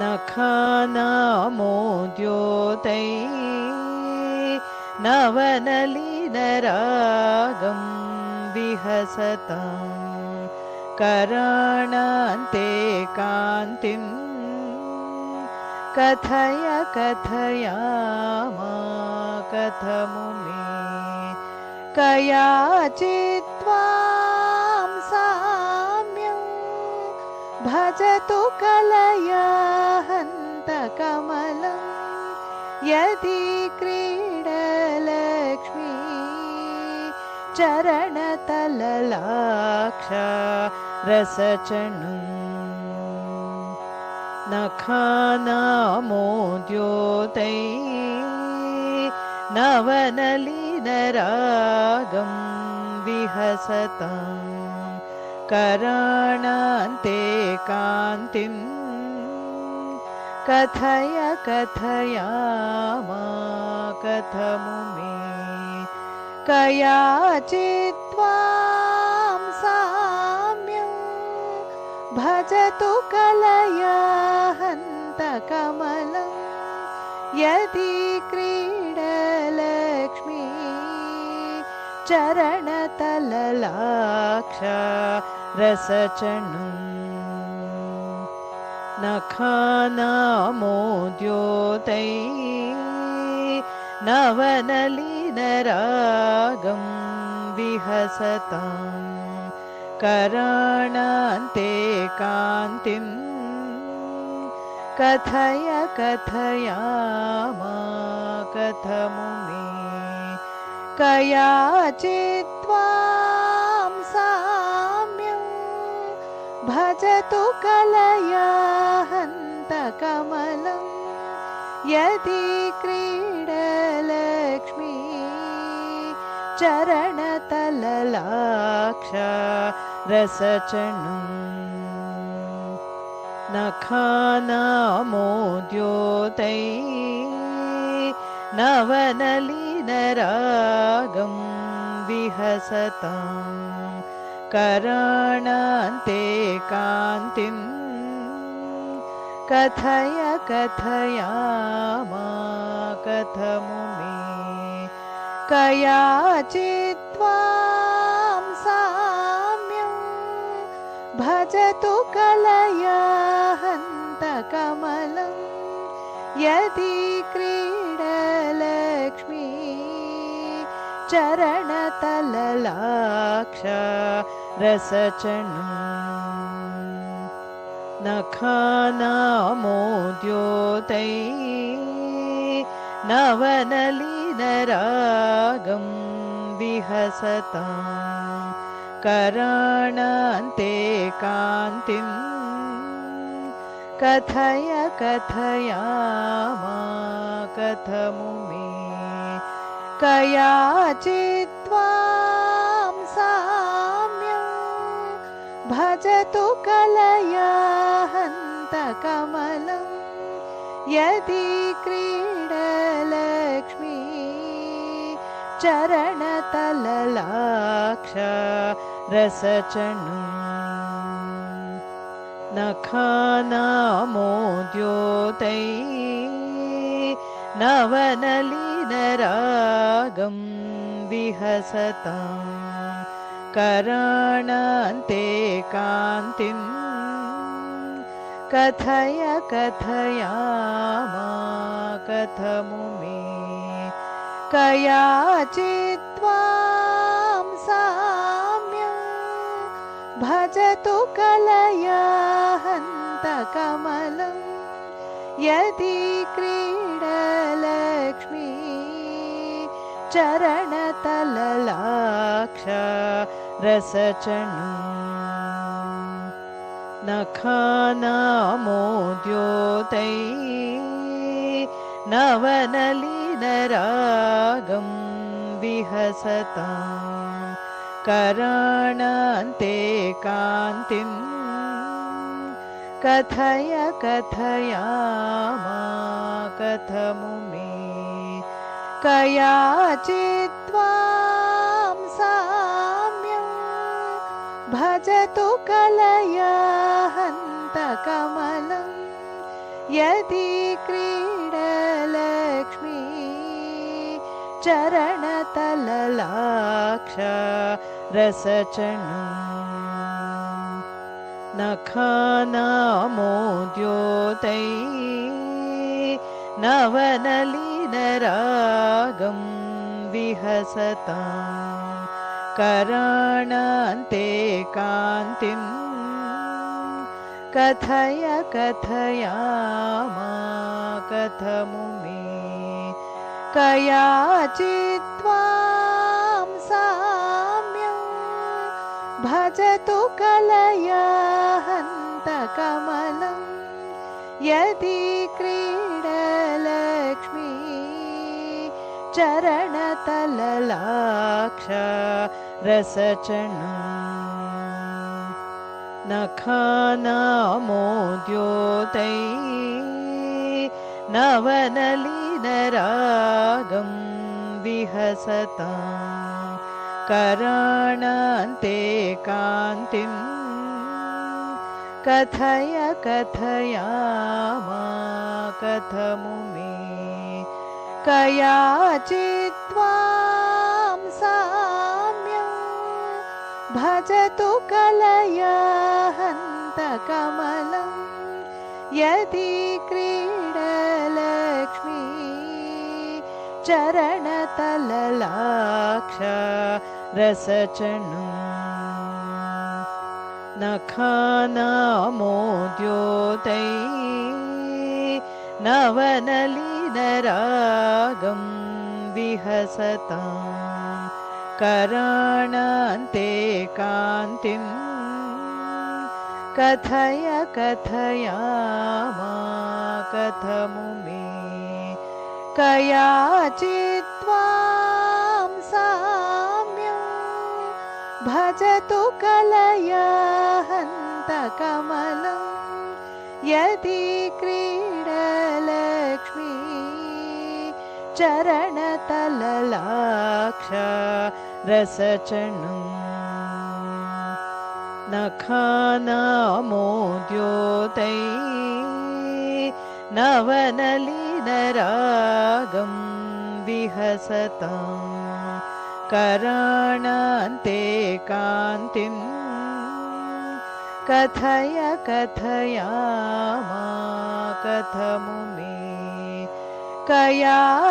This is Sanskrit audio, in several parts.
नखानामोद्योतैः नवनलिनरागं विहसतां कराणान्ते कान्तिं कथय कथयामा कथमुमे कयाचित्त्वां साम्यं भजतु कलया हन्तकमलं यदि क्रीडलक्ष्मी चरणतललाक्षा रसचणुम् नखानामोद्योतैः नवनलिनरागं विहसतां कराणान्ते कान्तिं कथय कथयामा कथमुमे कयाचित्त्वां साम्यं भजतु कलया हन्तकमलं यदि क्रीडलक्ष्मी चरणतललाक्षा रसचणुम् नखानामोद्योतैः नवनलिनरागं विहसतां कराणान्ते कान्तिं कथय कथयामा कथमुमे कयाचित्त्वां साम्यं भजतु कलया हन्तकमलं यदि क्रीडलक्ष्मी चरणतललाक्षा रसचणुम् नखानामोद्योतैः नवनलिनरागं विहसतां कराणान्ते कान्तिं कथय कथयामा कथमुमे कयाचित्त्वां साम्यं भजतु कलया हन्तकमलं यदि क्रीडलक्ष्मी चरणतललाक्षा रसचणुम् नखानामोद्योतैः नवनलिनरागं विहसतां कराणान्ते कान्तिं कथय कथयामा कथमुमे कयाचित्त्वां साम्यं भजतु कलया हन्तकमलं यदि क्रीडलक्ष्मी चरणतललाक्षा रसचणुम् नखानामोद्योतैः नवनलिनरागं विहसतां कराणान्ते कान्तिं कथय कथयामा कथमुमे कयाचित्त्वां साम्यं भजतु कलया हन्तकमलं यदि क्रीडलक्ष्मी चरणतललाक्षा रसचणुम् नखानामोद्योतैः नवनलिनरागं विहसतां कराणान्ते कान्तिं कथय कथयामा कथमुमे कयाचित्त्वां साम्यं भजतु कलया हन्तकमलं यदि क्रीडलक्ष्मी चरणतललाक्ष रसचणम् नखानामोद्योतै नवनलिनरागं विहसतां कराणान्ते कान्तिं कथय कथयामा कथमु मे कयाचित्त्वां साम्यं भजतु कलया हन्तकमलं यदि क्रीडलक्ष्मी चरणतललाक्ष रसचणम् नखानामोद्योतै नवनलिनरागं विहसतां कराणान्ते कान्तिं कथय कथयामा कथमु मे कयाचित्त्वां साम्यं भजतु कलया हन्तकमलं यदि क्रीडलक्ष्मी चरणतललाक्ष रसचणम् नखानामोद्योतै नवनलिनरागं विहसतां कराणान्ते कान्तिं कथय कथयामा कथमु मे कयाचित्त्वां साम्यं भजतु कलया हन्तकमलं यदि क्रीडलक्ष्मी चरणतललाक्ष रसचणम् नखानामोद्योतै नवनलिनरागं विहसतां कराणान्ते कान्तिं कथय कथयामा कथमु मे कयाचित्त्वां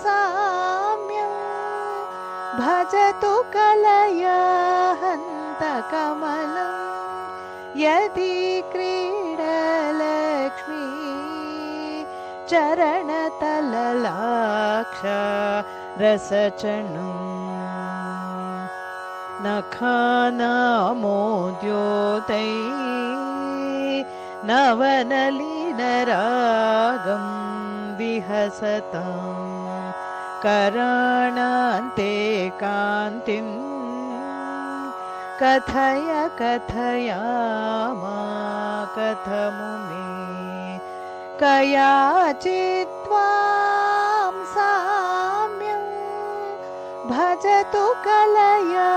साम्यं भजतु कलया हन्तकमलं यदि क्रीडलक्ष्मी चरणतललाक्ष रसचणम् नखानामोद्योतै नवनलिनरागं विहसतां कराणान्ते कान्तिं कथय कथयामा कथमु मे कयाचित्त्वां साम्यं भजतु कलया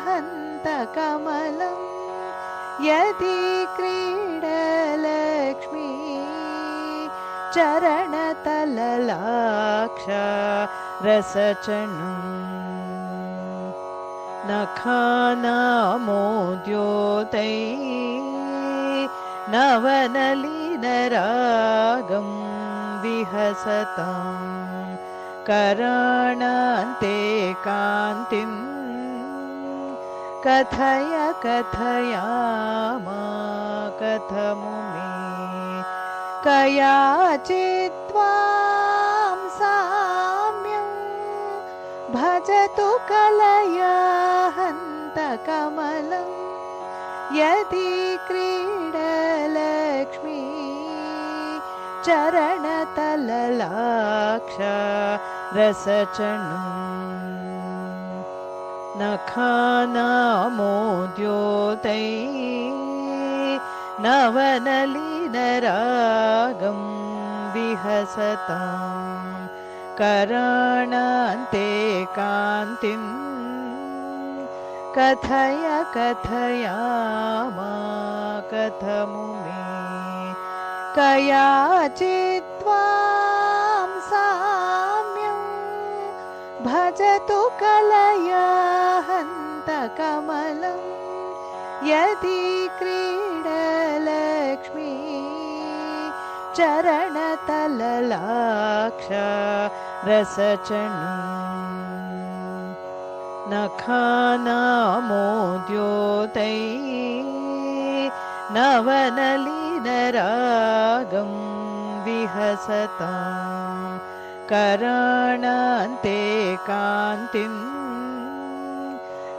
हन्तकमलं यदि क्रीडलक्ष्मी चरणतललाक्ष रसचणम् नखानामोद्योतै नवनलिनरागं विहसतां कराणान्ते कान्तिं कथय कथयामा कथमु मे कयाचित्त्वां साम्यं भजतु कलया हन्तकमलं यदि क्रीडलक्ष्मी चरणतललाक्ष रसचणम् नखानामोद्योतै नवनलिनरागं विहसतां कराणान्ते कान्तिं कथय कथयामा कथमु मे कयाचित्त्वां साम्यं भजतु कलया हन्तकमलं यदि क्रीडलक्ष्मी चरणतललाक्ष रसचणम् नखानामोद्योतैः नवनलिनरागं विहसतां कराणान्ते कान्तिं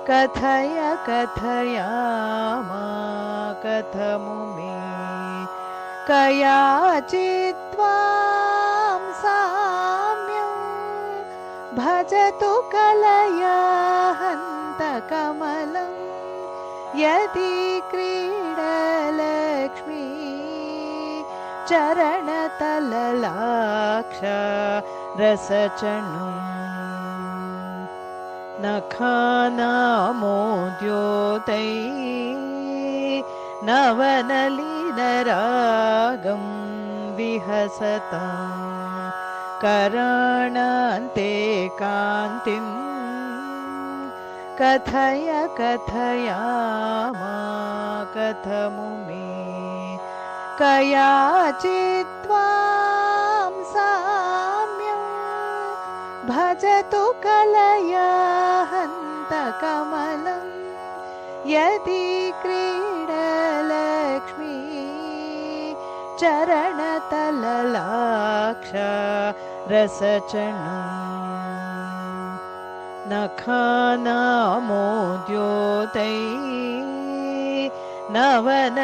कथय कथयामा कथमु मे कयाचित्त्वां साम्यं भजतु कलया हन्तकमलं यदि क्रीडलक्ष्मी चरणतललाक्ष रसचणम् नखानामोद्योतैः नवनलिनरागं विहसतां कराणान्ते कान्तिं कथय कथयामा कथमु मे कयाचित्त्वां साम्यं भजतु कलया हन्तकमलं यदि क्रीडलक्ष्मी चरणतललाक्ष रसचणम् नखानामोद्योतैः नवनलिनरागं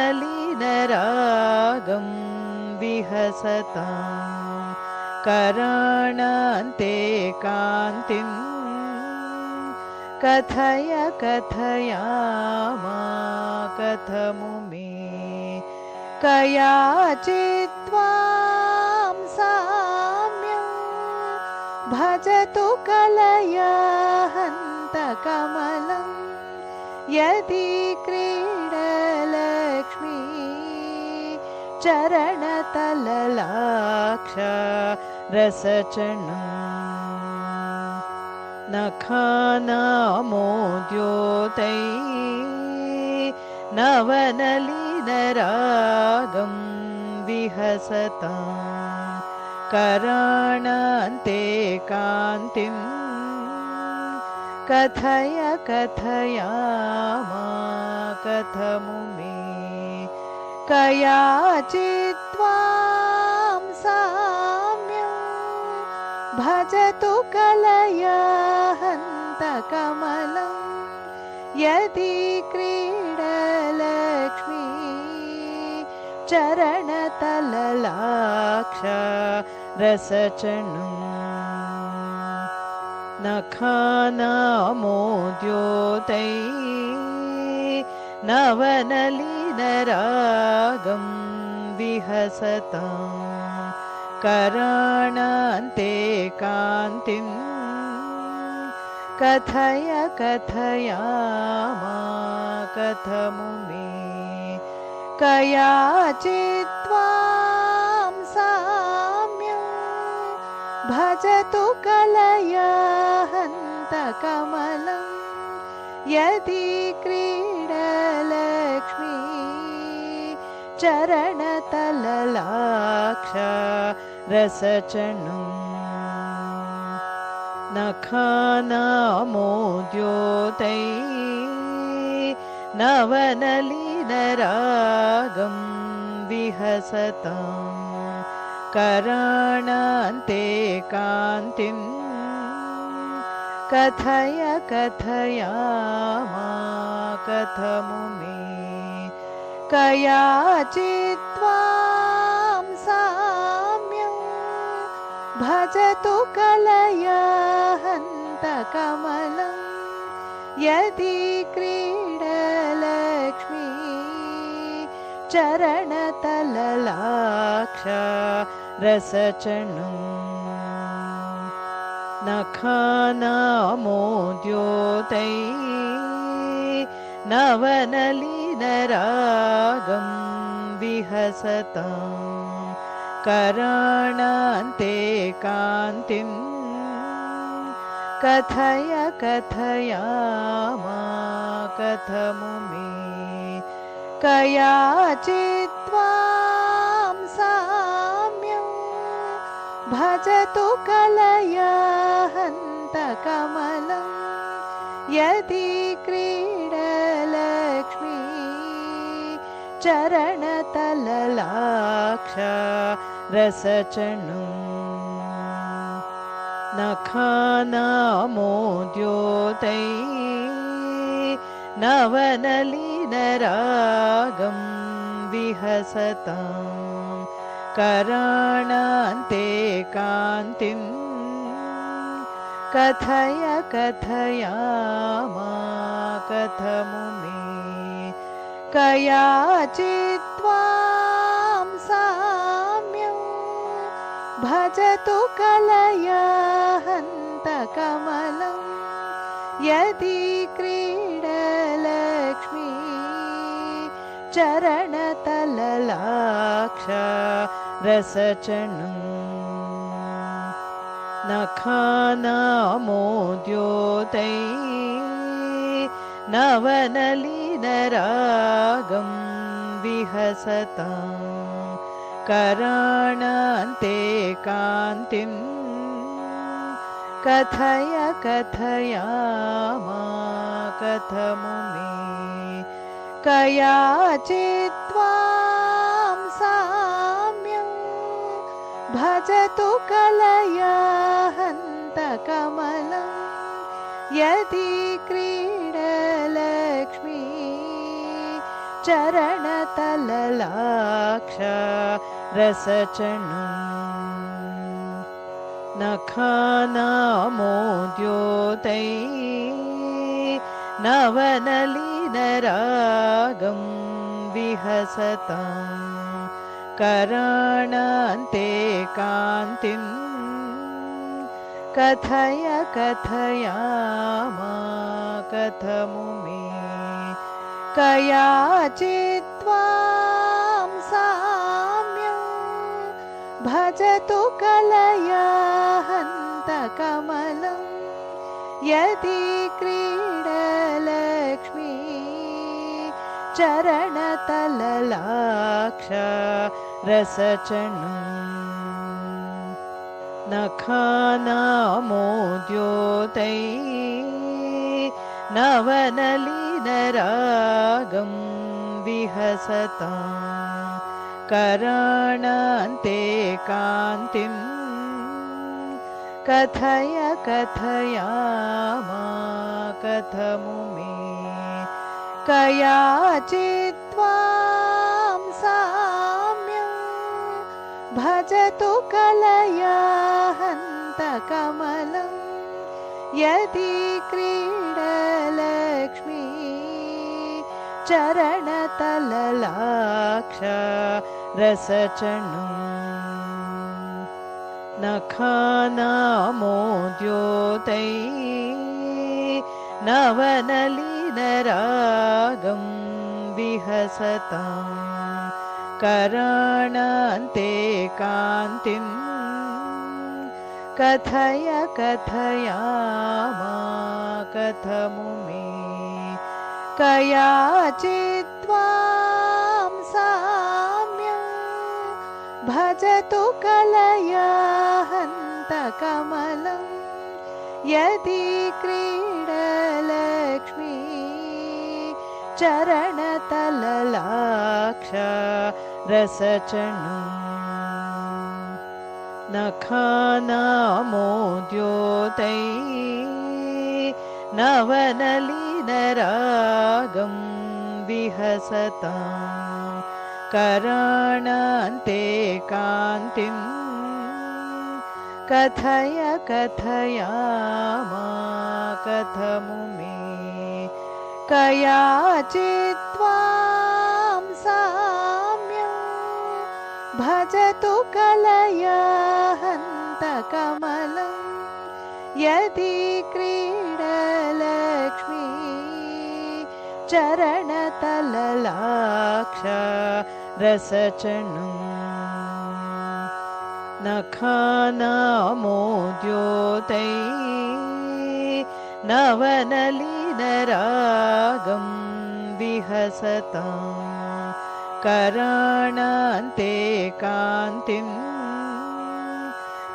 विहसतां कराणान्ते कान्तिं कथय कथयामा कथमु मे कयाचित्त्वां साम्यं भजतु कलया हन्तकमलं यदि क्रीडलक्ष्मी चरणतललाक्ष रसचणम् नखानामोद्योतैः नवनलिनरागं विहसतां कराणान्ते कान्तिं कथय कथयामा कथमु मे कयाचित्त्वां साम्यं भजतु कलया हन्तकमलं यदि क्रीडलक्ष्मी चरणतललाक्ष रसचणम् नखानामोद्योतैः नवनलिनरागं विहसतां कराणान्ते कान्तिं कथय कथयामा कथमु मे कयाचित्त्वां साम्यं भजतु कलया हन्तकमलं यदि क्रीडलक्ष्मी चरणतललाक्ष रसचणम् नखानामोद्योतैः नवनलिनरागं विहसतां कराणान्ते कान्तिं कथय कथयामा कथमु मे कयाचित्त्वां साम्यं भजतु कलया हन्तकमलं यदि क्रीडलक्ष्मी चरणतललाक्ष रसचणम् नखानामोद्योतैः नवनलिनरागं विहसतां कराणान्ते कान्तिं कथय कथयामा कथमु मे कयाचित्त्वां साम्यं भजतु कलया हन्तकमलं यदि क्रीडलक्ष्मी चरणतललाक्ष रसचणुं नखानामोद्योतै नवनलिनरागं विहसतां कराणान्ते कान्तिं कथय कथयामा कथमु मे कयाचित्त्वां साम्यं भजतु कलया हन्तकमलं यदि क्रीडलक्ष्मी चरणतललाक्ष रसचणुं नखानामोद्योतै नवनलिनरागं विहसतां कराणान्ते कान्तिं कथय कथयामा कथमु मे कयाचित्त्वां साम्यं भजतु कलया हन्तकमलं यदि क्रीडलक्ष्मी चरणतललाक्ष रसचणुं नखानामोद्योतै नवनलिनरागं विहसतां कराणान्ते कान्तिं कथय कथयामा कथमु मे कयाचित्त्वां साम्यं भजतु कलया हन्तकमलं यदि क्रीडलक्ष्मी चरणतललाक्ष रसचणुं नखानामोद्योतै नवनलिनरागं विहसतां कराणान्ते कान्तिं कथय कथयामा कथमु मे कयाचित्त्वां साम्यं भजतु कलया हन्तकमलं यदि क्रीडलक्ष्मी चरणतललाक्ष रसचणुं नखानामोद्योतै नवनलिनरागं विहसतां कराणान्ते कान्तिं कथय कथयामा कथमु मे कयाचित्त्वां साम्यं भजतु कलया हन्तकमलं यदि क्रीडलक्ष्मी चरणतललाक्ष रसचणुं नखानामोद्योतै नवनलिनरागं विहसतां कराणान्ते कान्तिं कथय कथयामा कथमु मे कयाचित्त्वां साम्यं भजतु कलया हन्तकमलं यदि क्रीडलक्ष्मी चरणतललाक्ष रसचणुं नखानामोद्योतैः नवनलिनरागं विहसतां कराणान्ते कान्तिं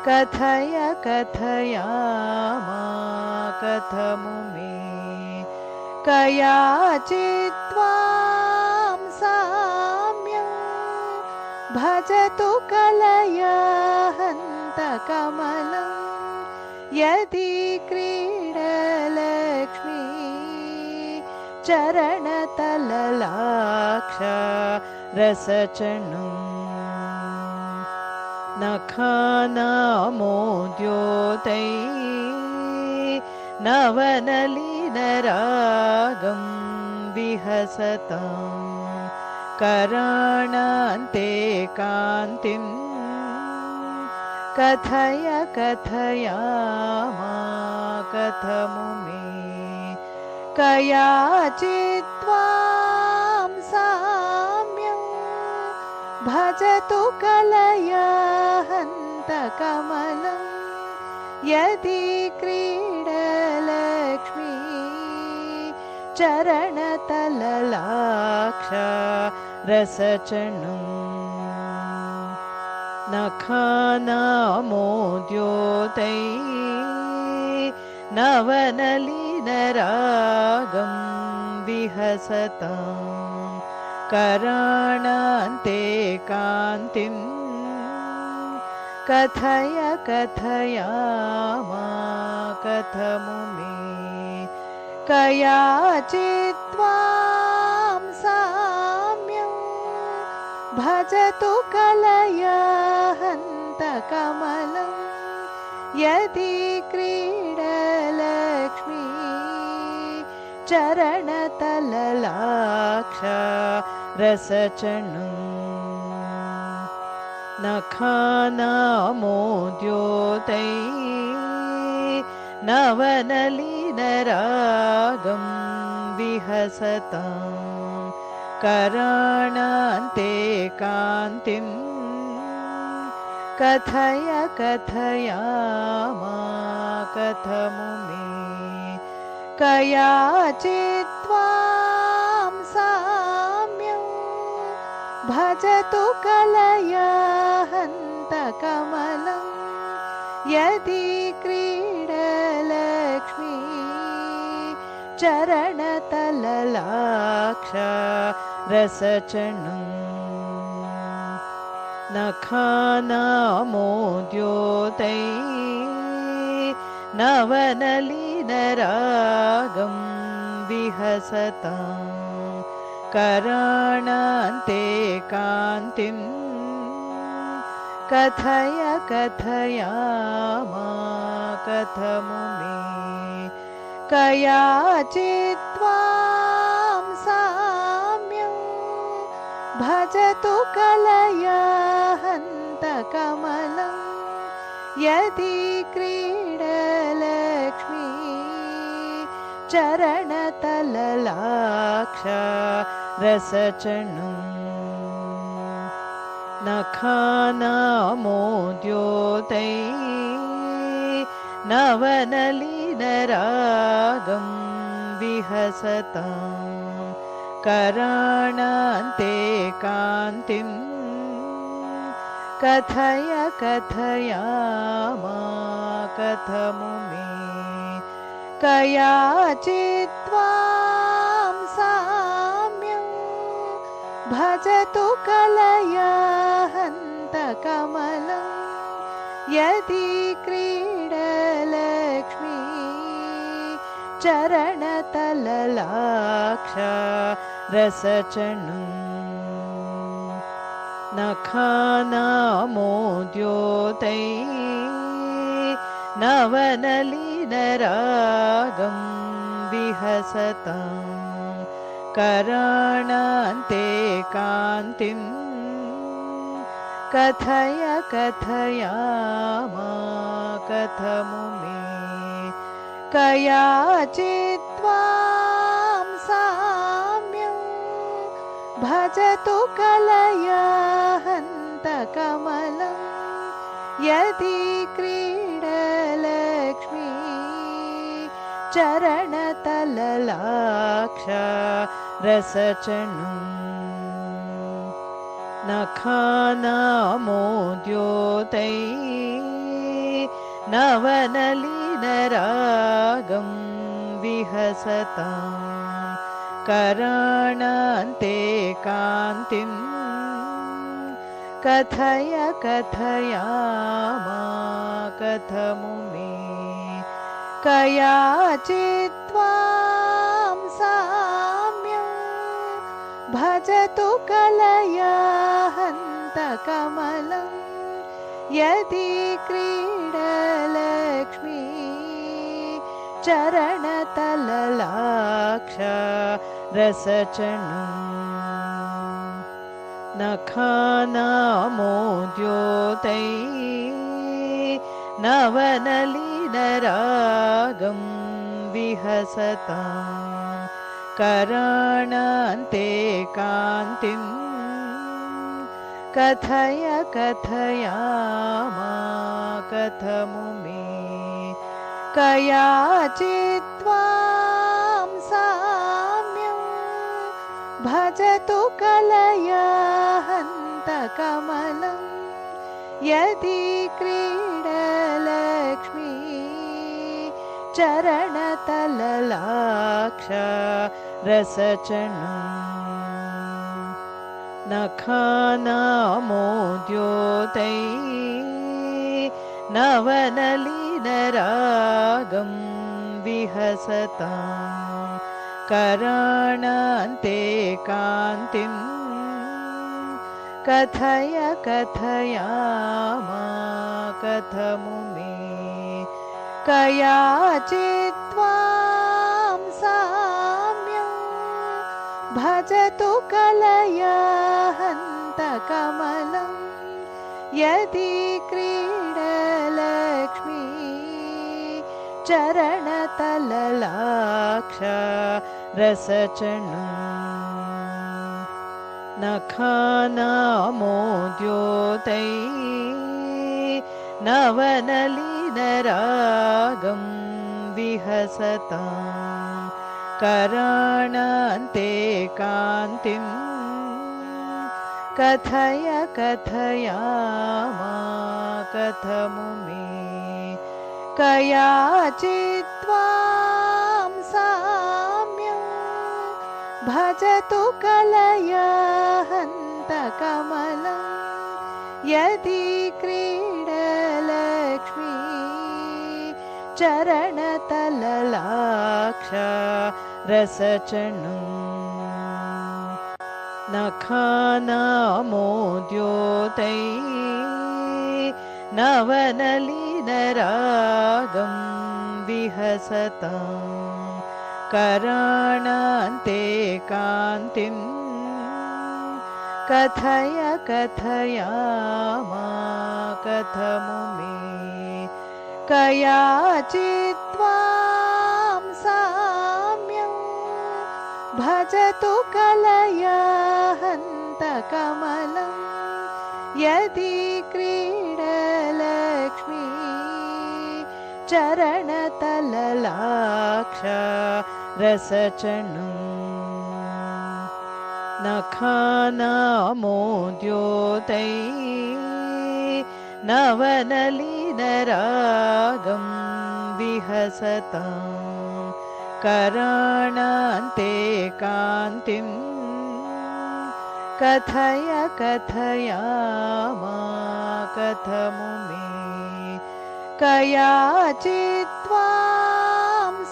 कथय कथयामा कथमुमे कयाचित्त्वां साम्यं भजतु कलया हन्तकमलं यदि क्रीडलक्ष्मी चरणतललाक्ष रसचणुं नखानामोद्योतैः नवनलिनरागं विहसतां कराणान्ते कान्तिं कथय कथयामा कथमुमे कयाचित्त्वां साम्यं भजतु कलया हन्तकमलं यदि क्रीडलक्ष्मी चरणतललाक्ष रसचणुं नखानामोद्योतैः नवनलिनरागं विहसतां कराणान्ते कान्तिं कथय कथयामा कथमुमे कयाचित्त्वां साम्यं भजतु कलया हन्तकमलं यदि क्रीडलक्ष्मी चरणतललाक्ष रसचणुं नखानामोद्योतैः नवनलिनरागं विहसतां कराणान्ते कान्तिं कथय कथयामा कथमुमे कयाचित्त्वां साम्यं भजतु कलया हन्तकमलं यदि क्रीडलक्ष्मी चरणतललाक्ष रसचणुं नखानामोद्योतैः नवनलिनरागं विहसतां कराणान्ते कान्तिं कथय कथयामा कथमुमे कयाचित्त्वां साम्यं भजतु कलया हन्तकमलं यदि क्रीडलक्ष्मी चरणतललाक्ष रसचणुं नखानामोद्योतैः नवनलिनरागं विहसतां कराणान्ते कान्तिं कथय कथयामा कथमुमे कयाचित्त्वां साम्यं भजतु कलया हन्तकमलं यदि क्रीडलक्ष्मी चरणतललाक्ष रसचणुं नखानामोद्योतैः नवनलिनरागं विहसतां कराणान्ते कान्तिं कथय कथयामा कथमुमे कयाचित्त्वां सा भजतु कलया हन्तकमलं यदि क्रीडलक्ष्मी चरणतललाक्ष रसचणुं नखानामोद्योतै नवनलिनरागं विहसतां कराणान्ते कान्तिं कथय कथयामा कथमु मे कयाचित्त्वां साम्यं भजतु कलया हन्तकमलं यदि क्रीडलक्ष्मी चरणतललाक्ष रसचणुं नखानामोद्योतै नवनलिनरागं विहसतां कराणान्ते कान्तिं कथय कथयामा कथमु मे कयाचित्त्वां साम्यं भजतु कलया हन्तकमलं यदि क्रीडलक्ष्मी चरणतललाक्ष रसचणुं नखानामोद्योतै नवनलिनरागं विहसतां कराणान्ते कान्तिं कथय कथयामा कथमु मे कयाचित्त्वां साम्यं भजतु कलया हन्तकमलं यदि क्रीडलक्ष्मी चरणतललाक्ष रसचणुं नखानामोद्योतै नवनलिनरागं विहसतां कराणान्ते कान्तिं कथय कथयामा कथमु मे कयाचित्त्वां साम्यं भजतु कलया हन्तकमलं यदि क्रीडलक्ष्मी चरणतललाक्ष रसचणुं नखानामोद्योतै नवनलिनरागं विहसतां कराणान्ते कान्तिं कथय कथयामा कथमु मे कयाचित्त्वां साम्यं भजतु कलया हन्तकमलं यदि क्रीडलक्ष्मी चरणतललाक्ष रसचणुं नखानामोद्योतै नवनलिनरागं विहसतां कराणान्ते कान्तिं कथय कथयामा कथमु मे कयाचित्त्वां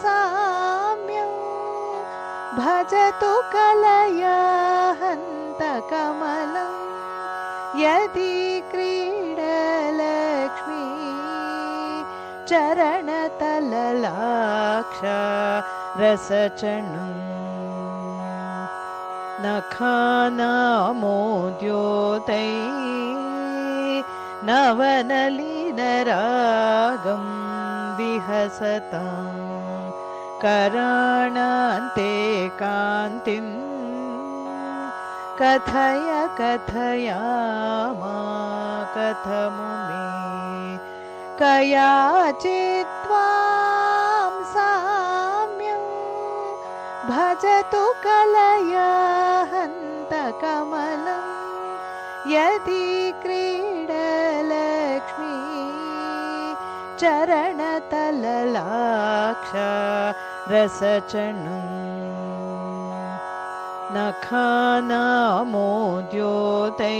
साम्यं भजतु कलया हन्तकमलं यदि क्रीडलक्ष्मी चरणतललाक्ष रसचणुं नखानामोद्योतै नवनलिनरागं विहसतां कराणान्ते कान्तिं कथय कथयामा कथमु मे कयाचित्त्वां साम्यं भजतु कलया हन्तकमलं यदि क्रीडलक्ष्मी चरणतललाक्ष रसचणुं नखानामोद्योतै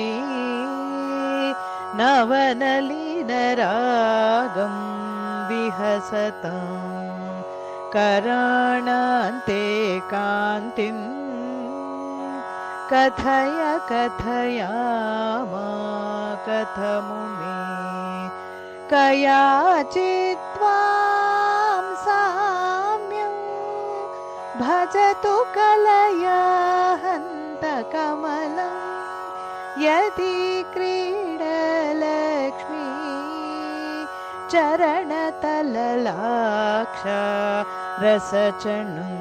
नवनलिनरागं विहसतां कराणान्ते कान्तिं कथय कथयामा कथमु मे कयाचित्त्वां साम्यं भजतु कलया हन्तकमलं यदि क्रीडलक्ष्मी चरणतललाक्ष रसचणुं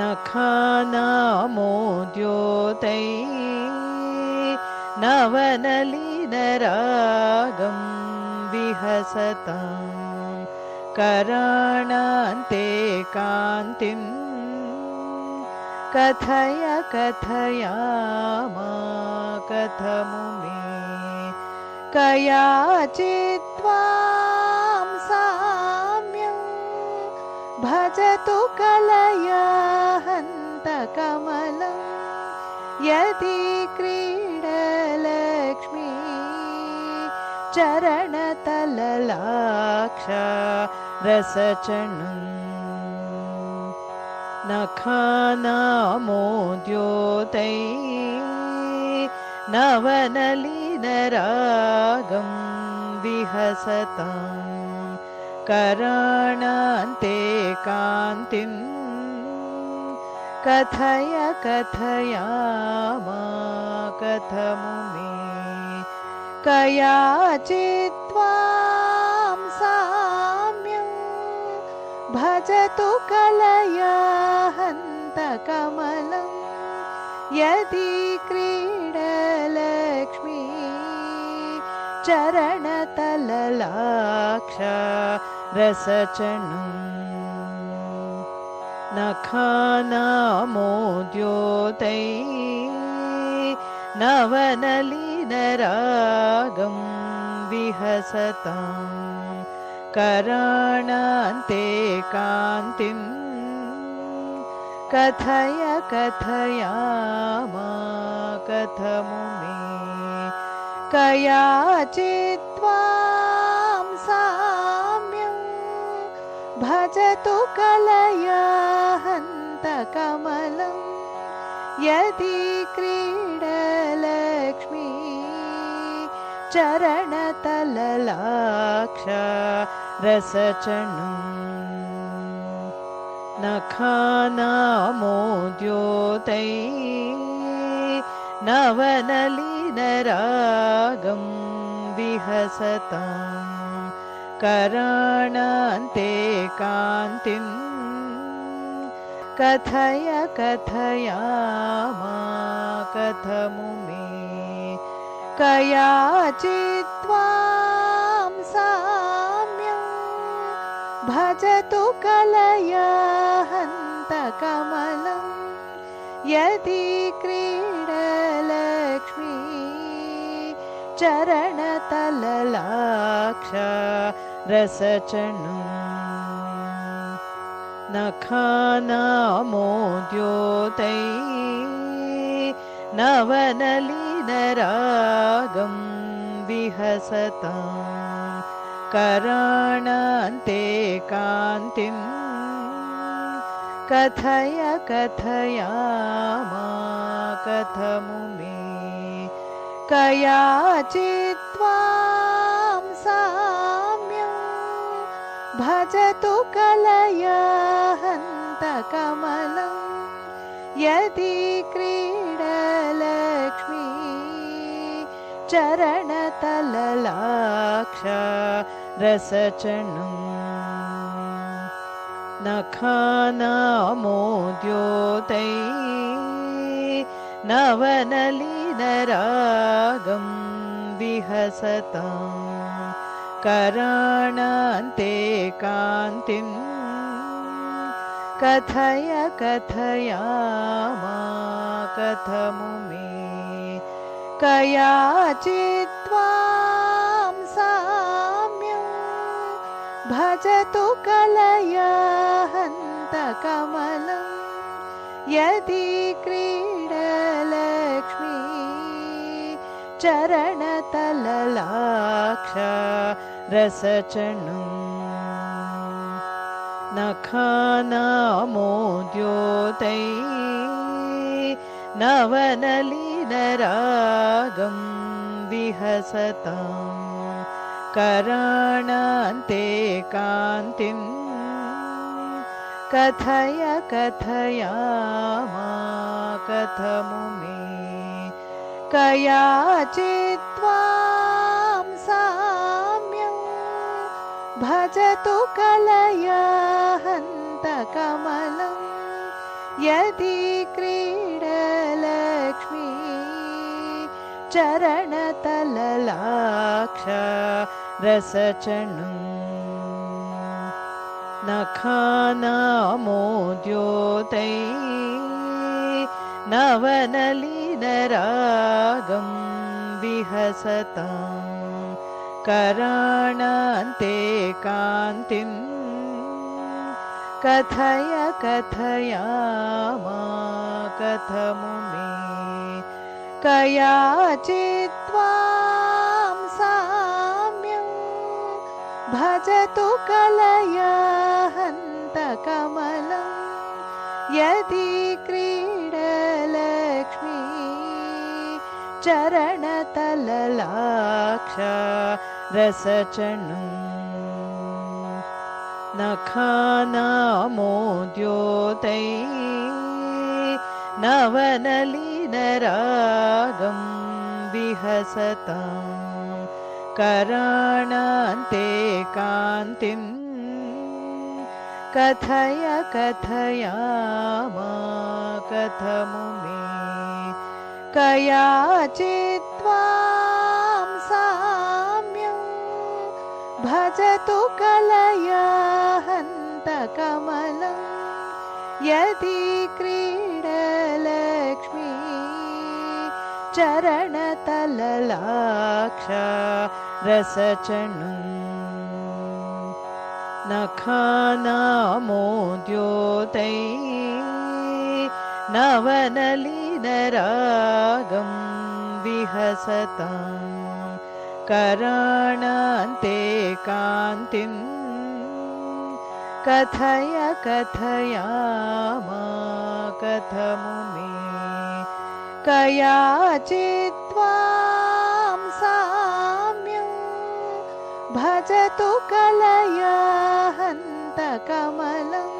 नखानामोद्योतै नवनलिनरागं विहसतां कराणान्ते कान्तिं कथय कथयामा कथमु मे कयाचित्त्वां साम्यं भजतु कलया हन्तकमलं यदि क्रीडलक्ष्मी चरणतललाक्ष रसचणुं नखानामोद्योतै नवनलिनरागं विहसतां कराणान्ते कान्तिं कथय कथयामा कथमु मे कयाचित्त्वां साम्यं भजतु कलया हन्तकमलं यदि क्रीडलक्ष्मी चरणतललाक्ष रसचणुं नखानामोद्योतै नवनलिनरागं विहसतां कराणान्ते कान्तिं कथय कथयामा कथमु मे कयाचित्त्वां साम्यं भजतु कलया हन्तकमलं यदि क्रीडलक्ष्मी चरणतललाक्ष रसचणुं नखानामोद्योतै नवनलिनरागं विहसतां कराणान्ते कान्तिं कथय कथयामा कथमु मे कयाचित्त्वां साम्यं भजतु कलया हन्तकमलं यदि क्रीडलक्ष्मी चरणतललाक्ष रसचणुं नखानामोद्योतै नवनलिनरागं विहसतां कराणान्ते कान्तिं कथय कथयामा कथमु मे कयाचित्त्वां साम्यं भजतु कलया हन्तकमलं यदि क्रीडलक्ष्मी चरणतललाक्ष रसचणुं नखानामोद्योतै नवनलिनरागं विहसतां कराणान्ते कान्तिं कथय कथयामा कथमुमे कयाचित्त्वां साम्यं भजतु कलया हन्तकमलं यदि क्रीडलक्ष्मी चरणतललाक्ष रसचणुं नखानामोद्योतै नवनलिनरागं विहसतां कराणान्ते कान्तिं कथय कथयामा कथमुमे कयाचित्त्वां साम्यं भजतु कलया हन्तकमलं यदि क्रीडलक्ष्मी चरणतललाक्ष रसचणुं नखानामोद्योतै नवनलिनरागं विहसतां कराणान्ते कान्तिं कथय कथयामा कथमुमे कयाचित्त्वां साम्यं भजतु कलया हन्तकमलं यदि क्रीडलक्ष्मी चरणतललाक्ष रसचणुं नखानामोद्योतै नवनलिनरागं विहसतां कराणान्ते कान्तिं कथय कथयामा कथमुमे कयाचित्त्वां साम्यं भजतु कलया हन्तकमलं यदि क्रीडलक्ष्मी चरणतललाक्ष रसचणुं नखानामोद्योतै नवनलिनरागं विहसतां कराणान्ते कान्तिं कथय कथयामा कथमुमे कयाचित्त्वां साम्यं भजतु कलया हन्तकमलं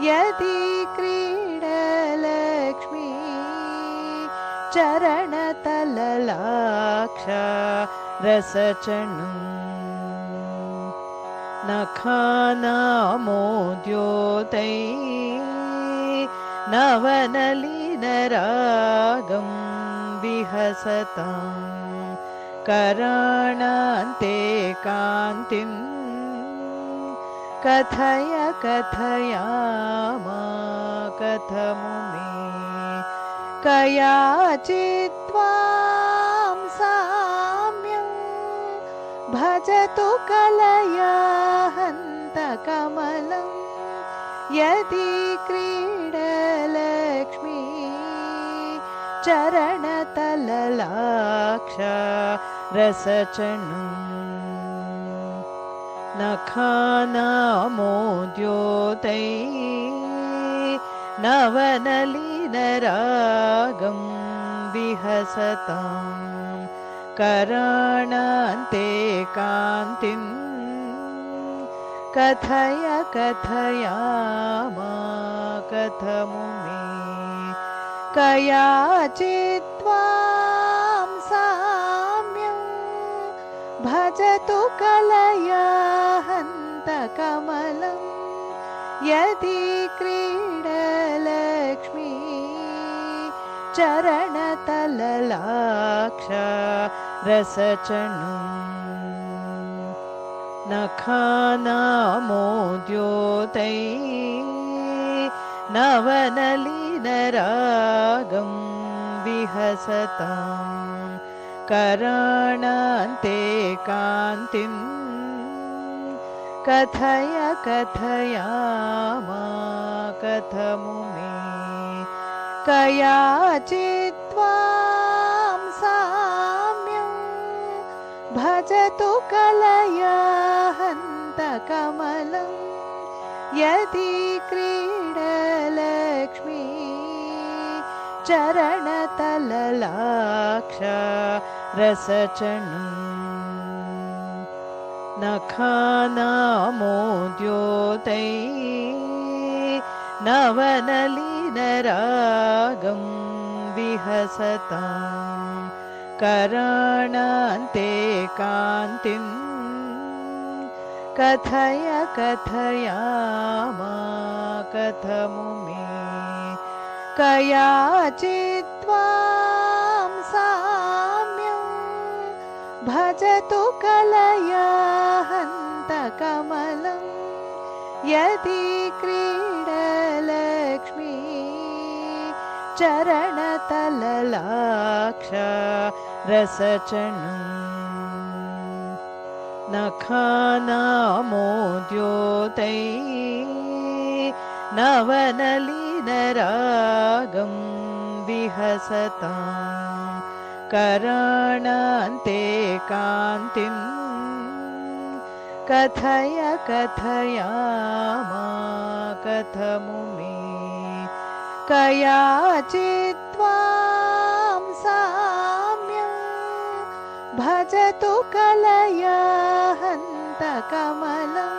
यदि क्रीडलक्ष्मी चरणतललाक्ष रसचणुं नखानामोद्योतै नवनलिनरागं विहसतां कराणान्ते कान्तिं कथय कथयामा कथमुमे कयाचित्त्वां साम्यं भजतु कलया हन्तकमलं यदि क्रीडलक्ष्मी चरणतललाक्ष रसचणुं नखानामोद्योतै नवनलिनरागं विहसतां कराणान्ते कान्तिं कथय कथयामा कथमुमे कयाचित्त्वां साम्यं भजतु कलया हन्तकमलं यदि क्रीडलक्ष्मी चरणतललाक्ष रसचणुम् नखानामोद्योतैः नवनलिनरागं विहसतां कराणान्ते कान्तिं कथय कथयामा कथमुमे कयाचित्त्वां साम्यं भजतु कलया हन्तकमलं यदि क्रीडलक्ष्मी चरणतललाक्ष रसचणुम् नखानामोद्योतैः नवनलिनरागं विहसतां कराणान्ते कान्तिं कथय कथयामा कथमुमे कयाचित्त्वां साम्यं भजतु कलया हन्तकमलं यदि क्रीडलक्ष्मी चरणतललाक्ष रसचणुम् नखानामोद्योतैः नवनलिनरागं विहसतां कराणान्ते कान्तिं कथय कथयामा कथमुमे कयाचित्त्वां साम्यं भजतु कलया हन्तकमलं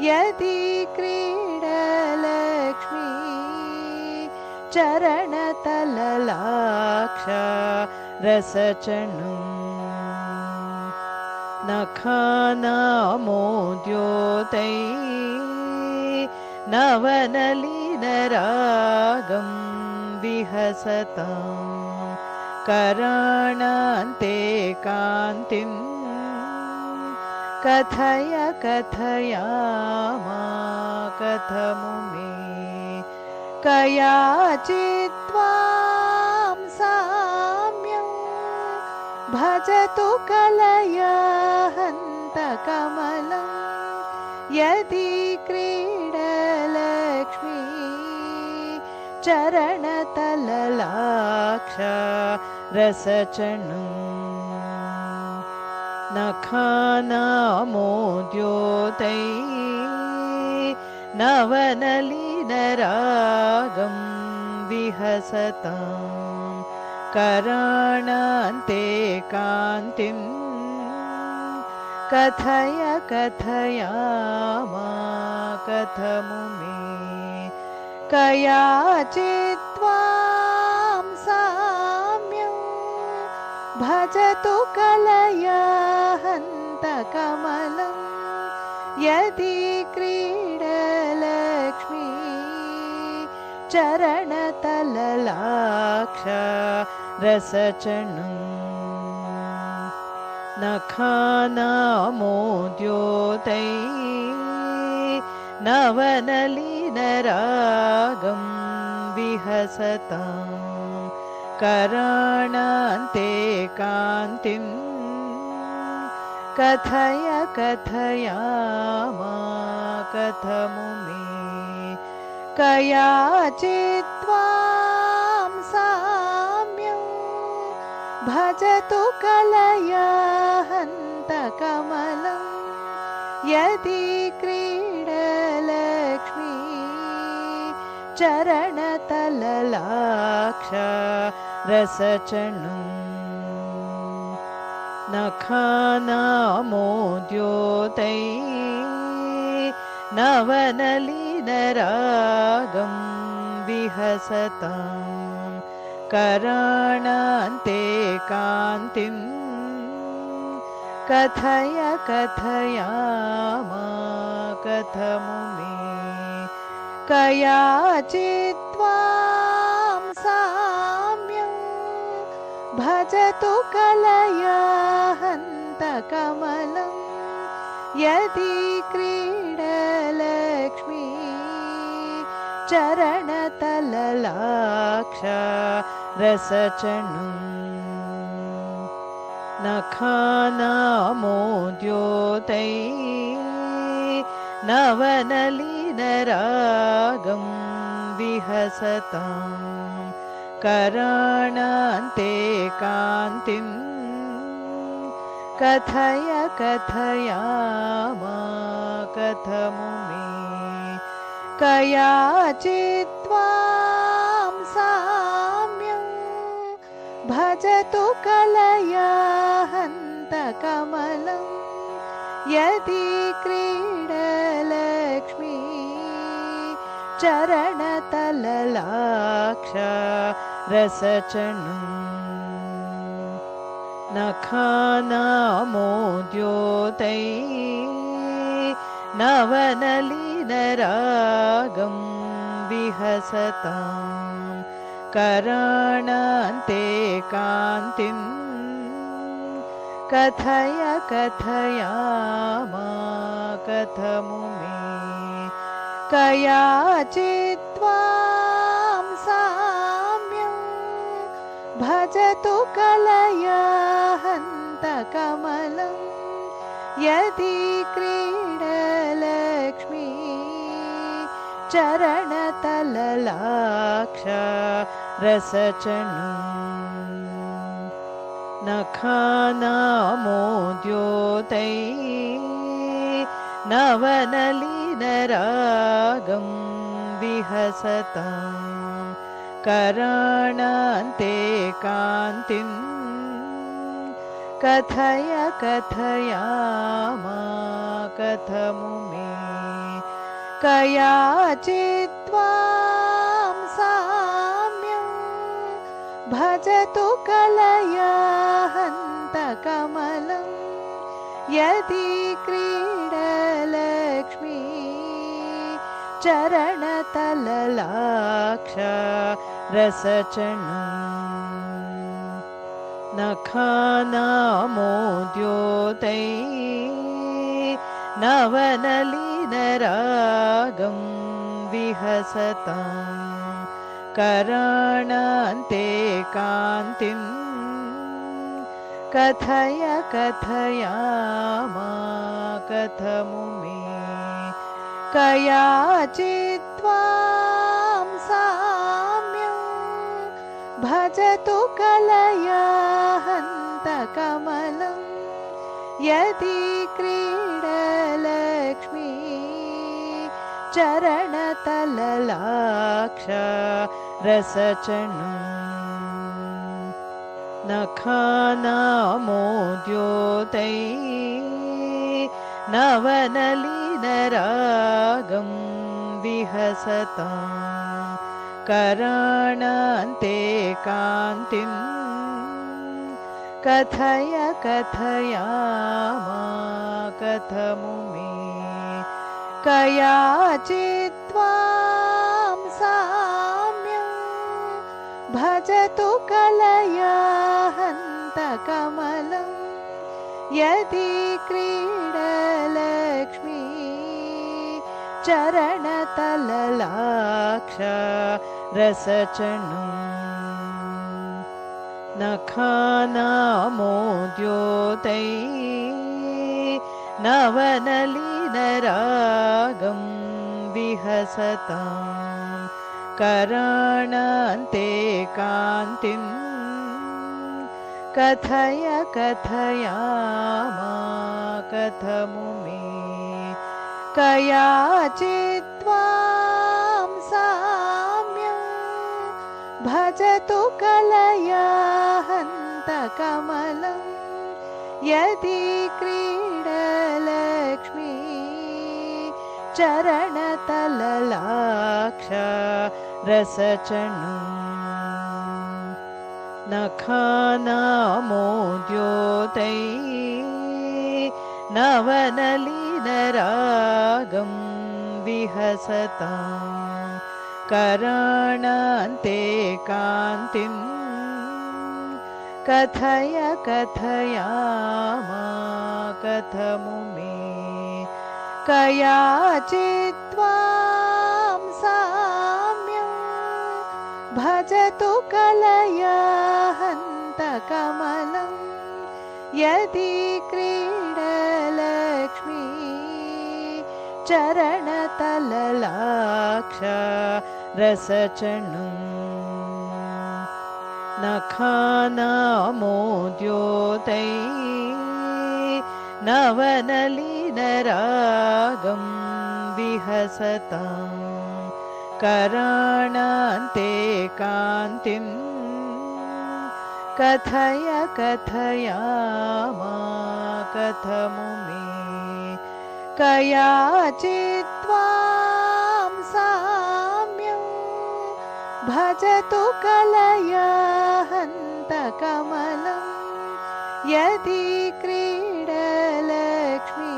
यदि क्रीडलक्ष्मी चरणतललाक्ष रसचणुम् नखानामोद्योतैः नवनलिनरागं विहसतां कराणान्ते कान्तिं कथय कथयामा कथमुमे कयाचित्त्वां साम्यं भजतु कलया हन्तकमलं यदि क्रीडलक्ष्मी चरणतललाक्ष रसचणुम् नखानामोद्योतैः नवनलिनरागं विहसतां कराणान्ते कान्तिं कथय कथयामा कथमुमे कयाचित्त्वां साम्यं भजतु कलया हन्तकमलं यदि क्रीडलक्ष्मी चरणतललाक्ष रसचणुम् नखानामोद्योतैः नवनलिनरागं विहसतां कराणान्ते कान्तिं कथय कथयामा कथमुमे कयाचित्त्वां साम्यं भजतु कलया हन्तकमलं यदि क्रीडलक्ष्मी चरणतललाक्ष रसचणुम् नखानामोद्योतैः नवनलिनरागं विहसतां कराणान्ते कान्तिं कथय कथयामा कथमुमे कयाचित्त्वां साम्यं भजतु कलया हन्तकमलं यदि क्रीडलक्ष्मी चरणतललाक्ष रसचणुम् नखानामोद्योतैः नवनलिनरागं विहसतां कराणान्ते कान्तिं कथय कथयामा कथमु मे कयाचित्त्वां साम्यं भजतु कलया हन्तकमलं यदि क्रीडलक्ष्मी चरणतललाक्ष रसचणुम् नखानामोद्योतैः नवनलिनरागं विहसतां कराणान्ते कान्तिं कथय कथयामा कथमु मे कयाचित्त्वां साम्यं भजतु कलया हन्तकमलं यदि क्रीडलक्ष्मी चरणतललाक्ष रसचणुम् नखानामोद्योतैः नवनलिनरागं विहसतां कराणान्ते कान्तिं कथय कथयामा कथमु मे कयाचित्त्वां साम्यं भजतु कलया हन्तकमलं यदि क्रीडलक्ष्मी चरणतललाक्ष रसचणुम् नखानामोद्योतैः नवनलिनरागं विहसतां कराणान्ते कान्तिं कथय कथयामा कथमु मे कयाचित्त्वां साम्यं भजतु कलया हन्तकमलं यदि क्रीडलक्ष्मी चरणतललाक्ष रसचणुम् नखानामोद्योतैः नवनलिनरागं विहसतां कराणान्ते कान्तिं कथय कथयामा कथमु मे कयाचित्त्वां साम्यं भजतु कलया हन्तकमलं यदि क्रीडलक्ष्मी चरणतललाक्ष रसचणुम् नखानामोद्योतैः नवनलिनरागं विहसतां कराणान्ते कान्तिं कथय कथयामा कथमु मे कयाचित्त्वां साम्यं भजतु कलया हन्तकमलं यदि क्रीडलक्ष्मी चरणतललाक्ष रसचणुम् नखानामोद्योतैः नवनलिनरागं विहसतां कराणान्ते कान्तिं कथय कथयामा कथमु मे कयाचित्त्वां साम्यं भजतु कलया हन्तकमलं यदि क्रीडलक्ष्मी चरणतललाक्ष रसचणुं नखानामोद्योतै नवनलिनरागं विहसतां कराणान्ते कान्तिं कथय कथयामा कथमु मे कयाचित्त्वां साम्यं भजतु कलया हन्तकमलं यदि क्रीडलक्ष्मी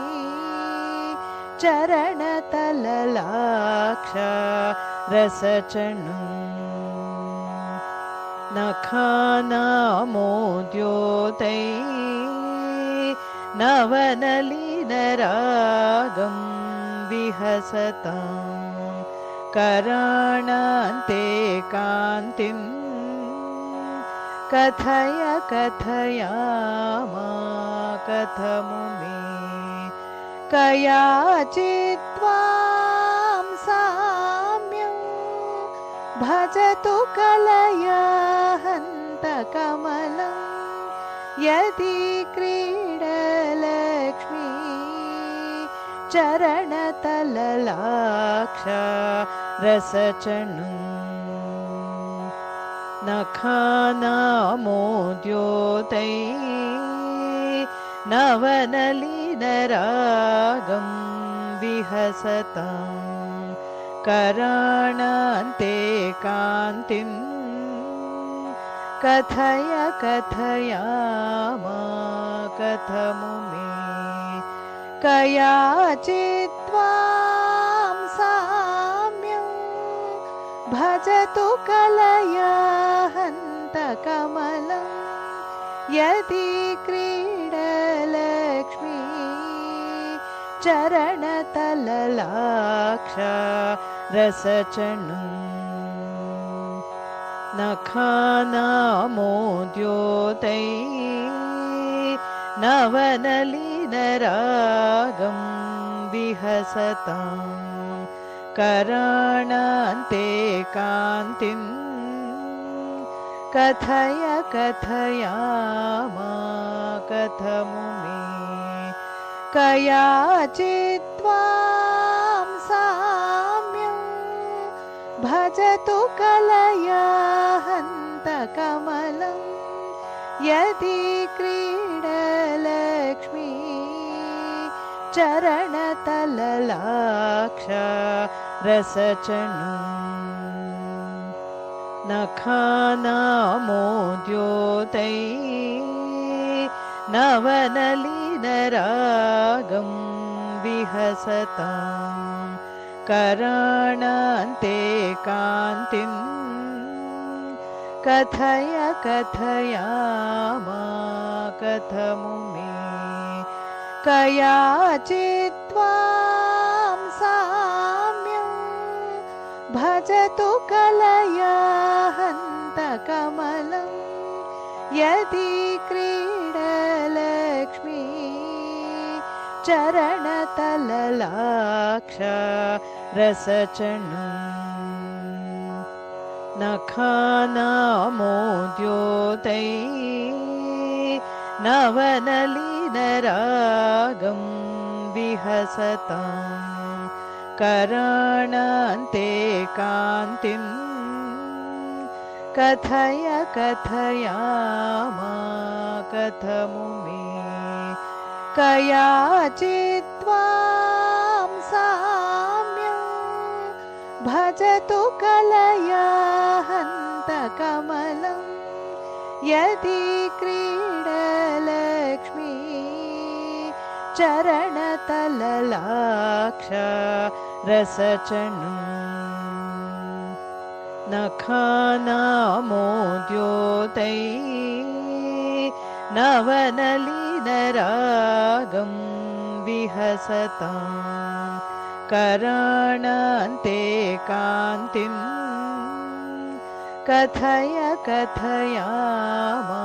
चरणतललाक्ष रसचणुं नखानामोद्योतै नवनलिनरागं विहसतां कराणान्ते कान्तिं कथय कथयामा कथमु मे कयाचित्त्वां साम्यं भजतु कलया हन्तकमलं यदि क्रीडलक्ष्मी चरणतललाक्ष रसचणुं नखानामोद्योतै नवनलिनरागं विहसतां कराणान्ते कान्तिं कथय कथयामा कथमु मे कयाचित्त्वां साम्यं भजतु कलया हन्तकमलं यदि क्रीडलक्ष्मी चरणतललाक्ष रसचणुं नखानामोद्योतै नवनलिनरागं विहसतां कराणान्ते कान्तिं कथय कथयामा कथमु मे कयाचित्त्वां साम्यं भजतु कलया हन्तकमलं यदि क्रीडलक्ष्मी चरणतललाक्ष रसचणुं नखानामोद्योतै नवनलिनरागं विहसतां कराणान्ते कान्तिं कथय कथयामा कथमु मे कयाचित्त्वां साम्यं भजतु कलया हन्तकमलं यदि क्रीडलक्ष्मी चरणतललाक्ष रसचणुं नखानामोद्योतै नवनलिनरागं विहसतां कराणान्ते कान्तिं कथय कथयामा कथमु मे कयाचित्त्वां साम्यं भजतु कलया हन्तकमलं यदि क्रीडलक्ष्मी चरणतललाक्ष रसचणुं नखानामोद्योतै नवनलिनरागं विहसतां कराणान्ते कान्तिं कथय कथयामा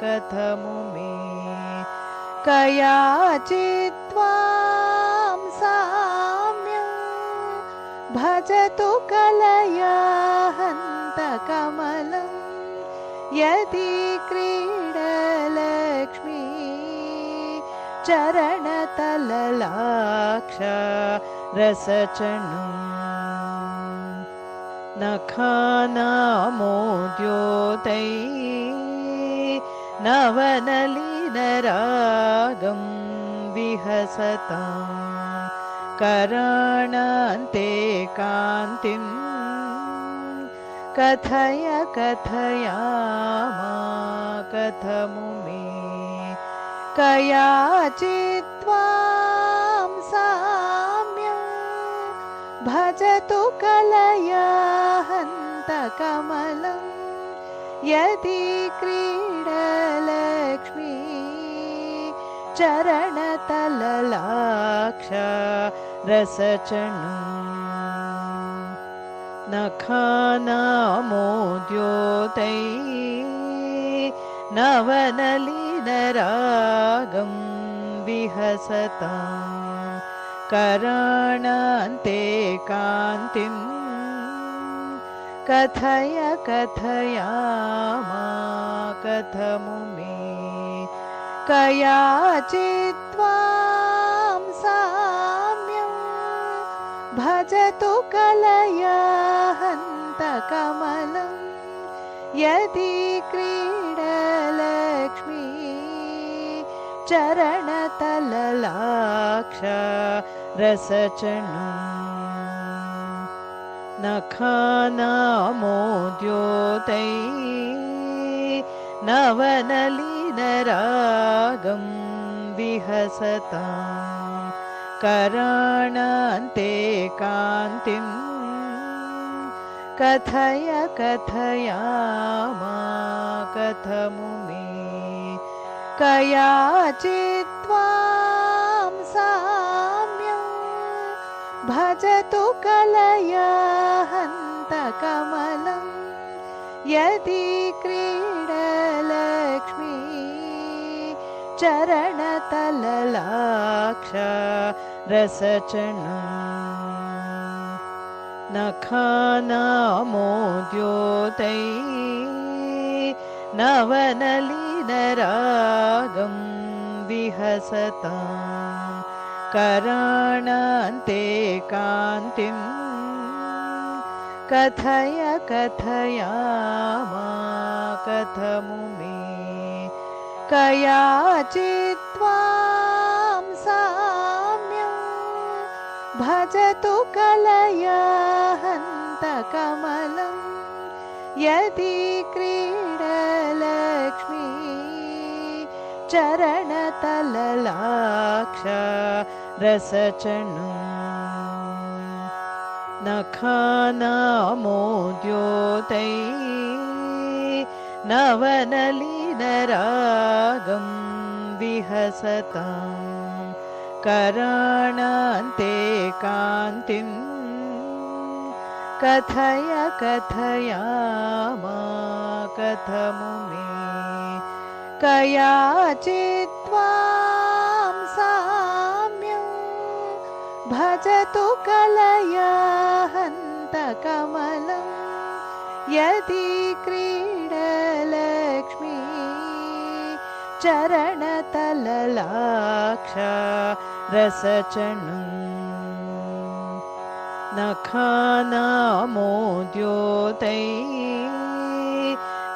कथमुमे कयाचित्त्वां साम्यं भजतु कलया हन्तकमलं यदि क्रीडलक्ष्मी चरणतललाक्ष रसचणुं नखानामोद्योतै नवनलिनरागं विहसतां कराणान्ते कान्तिं कथय कथयामा कथमुमे कयाचित्त्वां साम्यं भजतु कलया हन्तकमलं यदि क्रीडलक्ष्मी चरणतललाक्ष रसचणुं नखानामोद्योतै नवनलिनरागं विहसतां कराणान्ते कान्तिं कथय कथयामा कथमुमे कयाचित्त्वां साम्यं भजतु कलया हन्तकमलं यदि क्रीडलक्ष्मी चरणतललाक्ष रसचणुं नखानामोद्योतै नवनलिनरागं विहसतां कराणान्ते कान्तिं कथय कथयामा कथमुमे कयाचित्त्वां साम्यं भजतु कलया हन्तकमलं यदि क्रीडलक्ष्मी चरणतललाक्ष रसचणुं नखानामोद्योतै नवनलिनरागं विहसतां कराणान्ते कान्तिं कथय कथयामा कथमुमे कयाचित्त्वां साम्यं भजतु कलया हन्तकमलं यदि क्रीडलक्ष्मी चरणतललाक्ष रसचणुं नखानामोद्योतै नवनलिनरागं विहसतां कराणान्ते कान्तिं कथय कथयामा कथमुमे कयाचित्त्वां साम्यं भजतु कलया हन्तकमलं यदि क्रीडलक्ष्मी चरणतललाक्ष रसचणुं नखानामोद्योतै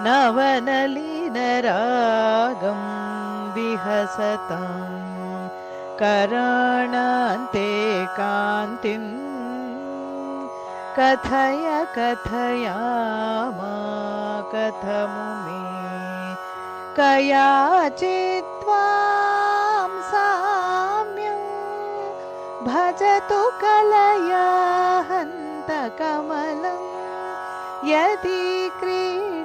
नवनलिनरागं विहसतां कराणान्ते कान्तिं कथय कथयामा कथमुमे कयाचित्त्वां साम्यं भजतु कलया हन्तकमलं यदि क्रीडलक्ष्मी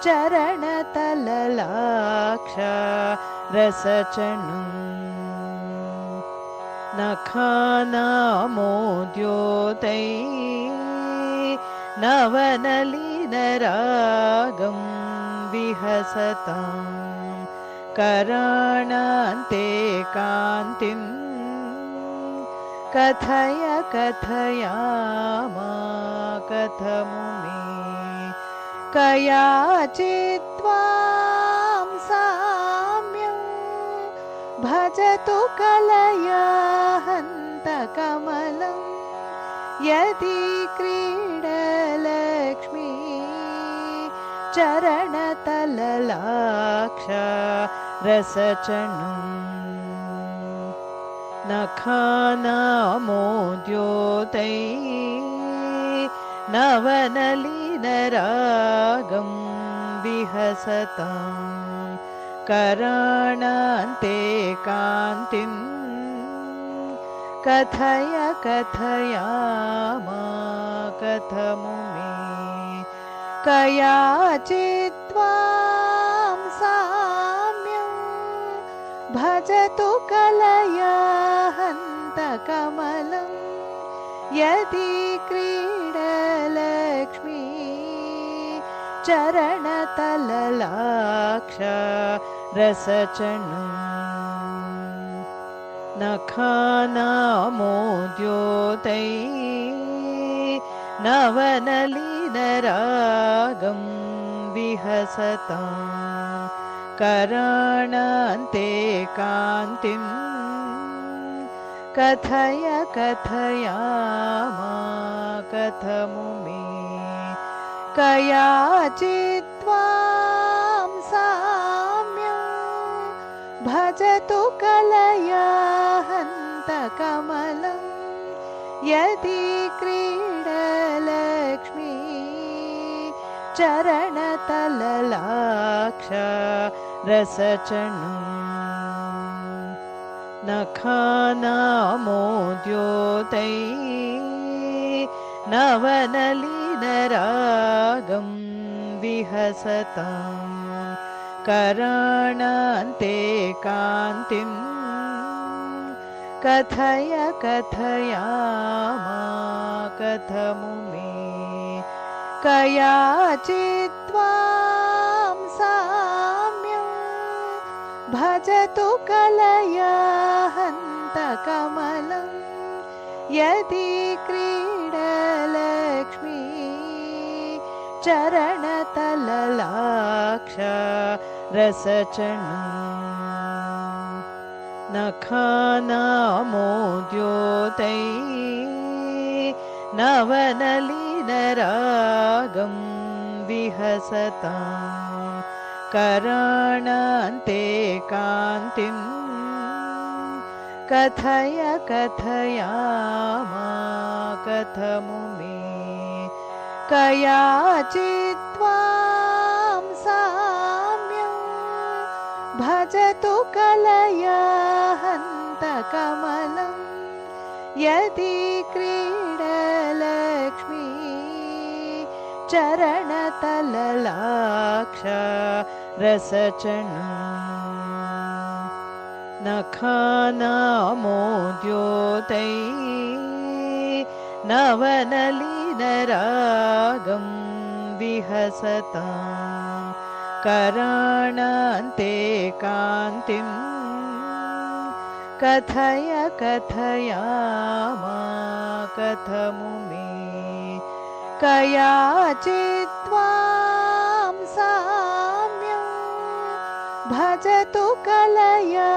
चरणतललाक्ष रसचणुम् नखानामोद्योतै नवनलिनरागं विहसतां कराणान्ते कान्तिं कथय कथयामा कथमुमे कयाचित्त्वां साम्यं भजतु कलया हन्तकमलं यदि क्रीडलक्ष्मी चरणतललाक्ष रसचणुम् नखानामोद्योतै नवनलिनरागं विहसतां कराणान्ते कान्तिं कथय कथयामा कथमुमे कयाचित्त्वां साम्यं भजतु कलया हन्तकमलं यदि क्रीडलक्ष्मी चरणतललाक्ष रसचणुम् नखानामोद्योतै नवनलिनरागं विहसतां कराणान्ते कान्तिं कथय कथयामा कथमुमे कयाचित्त्वां साम्यं भजतु कलया हन्तकमलं यदि क्रीडलक्ष्मी चरणतललाक्ष रसचणुम् नखानामोद्योतै नवनलिनरागं विहसतां कराणान्ते कान्तिं कथय कथयामा कथमुमे कयाचित्त्वां साम्यं भजतु कलया हन्तकमलं यदि क्रीडलक्ष्मी चरणतललाक्ष रसचणुम् नखानामोद्योतै नवनलिनरागं विहसतां कराणान्ते कान्तिं कथय कथयामा कथमुमे कयाचित्त्वां साम्यं भजतु कलया हन्तकमलं यदि क्रीडलक्ष्मी चरणतललाक्ष रसचणुम् नखानामोद्योतै नवनलिनरागं विहसतां कराणान्ते कान्तिं कथय कथयामा कथमुमे कयाचित्त्वां साम्यं भजतु कलया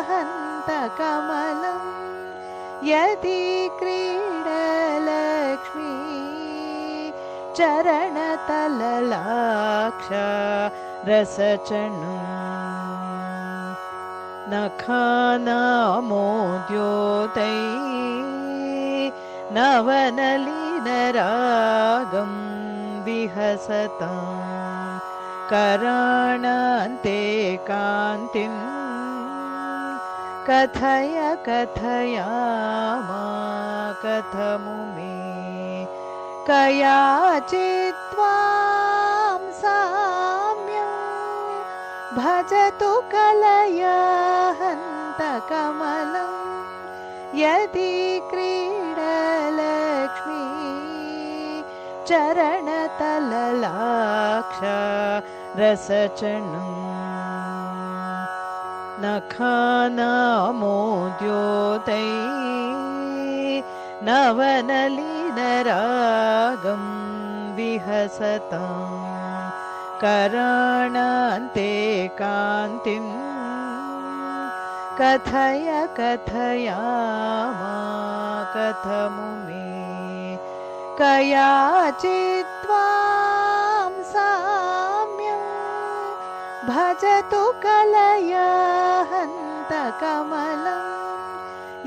हन्तकमलं यदि क्रीडलक्ष्मी चरणतललाक्ष रसचणुम् नखानामोद्योतै नवनलिनरागं विहसतां कराणान्ते कान्तिं कथय कथयामा कथमुमे कयाचित्त्वां साम्यं भजतु कलया हन्तकमलं यदि क्रीडलक्ष्मी चरणतललाक्ष रसचणं नखानामोद्योतै नवनलिनरागं विहसतां कराणान्ते कान्तिं कथय कथयामा कथमु मे कयाचित्त्वां साम्यं भजतु कलया हन्तकमलं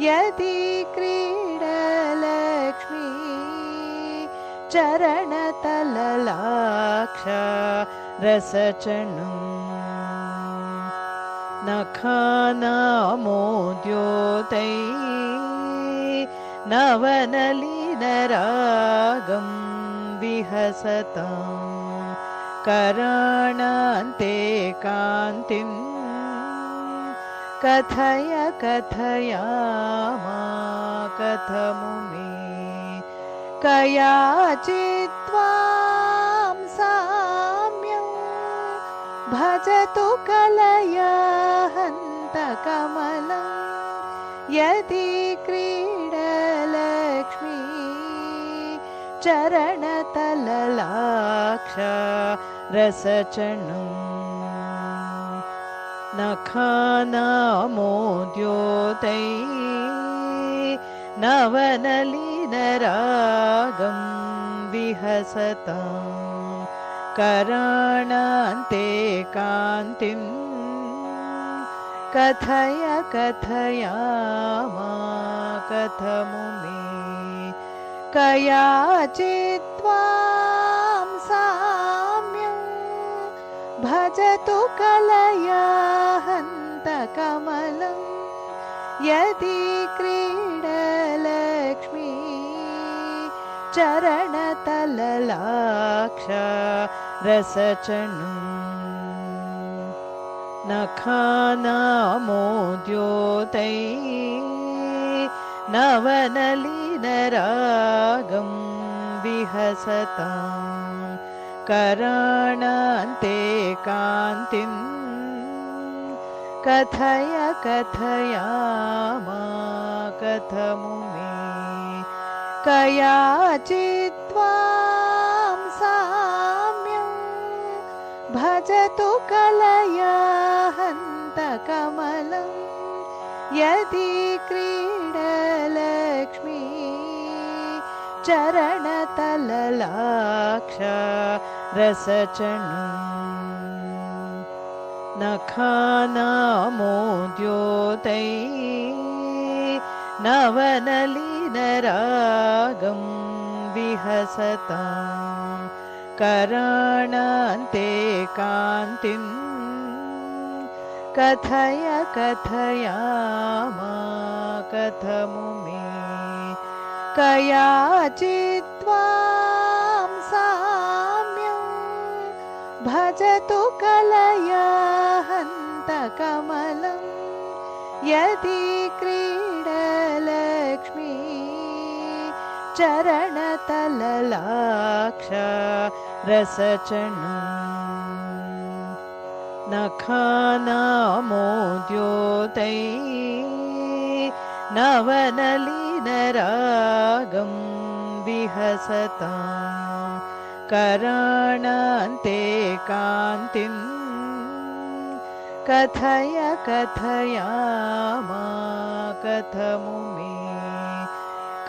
यदि क्रीडलक्ष्मी चरणतललाक्ष रसचणं नखानामोद्योतै नवनलिनरागं विहसतां कराणान्ते कान्तिं कथय कथयामा कथमु मे कयाचित्त्वां साम्यं भजतु कलया हन्तकमलं यदि क्रीडलक्ष्मी चरणतललाक्ष रसचणं नखानामोद्योतै नवनलिनरागं विहसतां कराणान्ते कान्तिं कथय कथयामा कथमु मे कयाचित्त्वां साम्यं भजतु कलया हन्तकमलं यदि क्रीडलक्ष्मी चरणतललाक्ष रसचणं नखानामोद्योतै नवनलिनरागं विहसतां कराणान्ते कान्तिं कथय कथयामा कथमु मे कयाचित्त्वां साम्यं भजतु कलया हन्तकमलं यदि क्रीडलक्ष्मी चरणतललाक्ष रसचणं नखानामोद्योतै नवनलिनरागं विहसतां कराणान्ते कान्तिं कथय कथयामा कथमु मे कयाचित्त्वां साम्यं भजतु कलया हन्तकमलं यदि क्रीडलक्ष्मी चरणतललाक्ष रसचणं नखानामोद्योतै नवनलिनरागं विहसतां कराणान्ते कान्तिं कथय कथयामा कथमु मे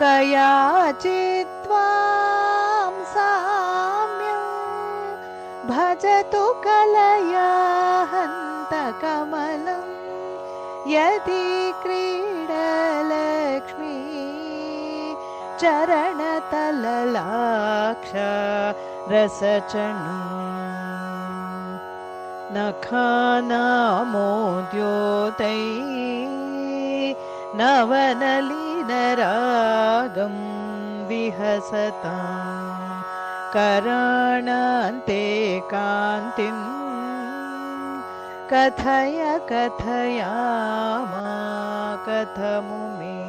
कयाचित्त्वां साम्यं भजतु कलया हन्तकमलं यदि क्रीडलक्ष्मी चरणतललाक्ष रसचणं नखानामोद्योतै नवनलिनरागं विहसतां कराणान्ते कान्तिं कथय कथयामा कथमु मे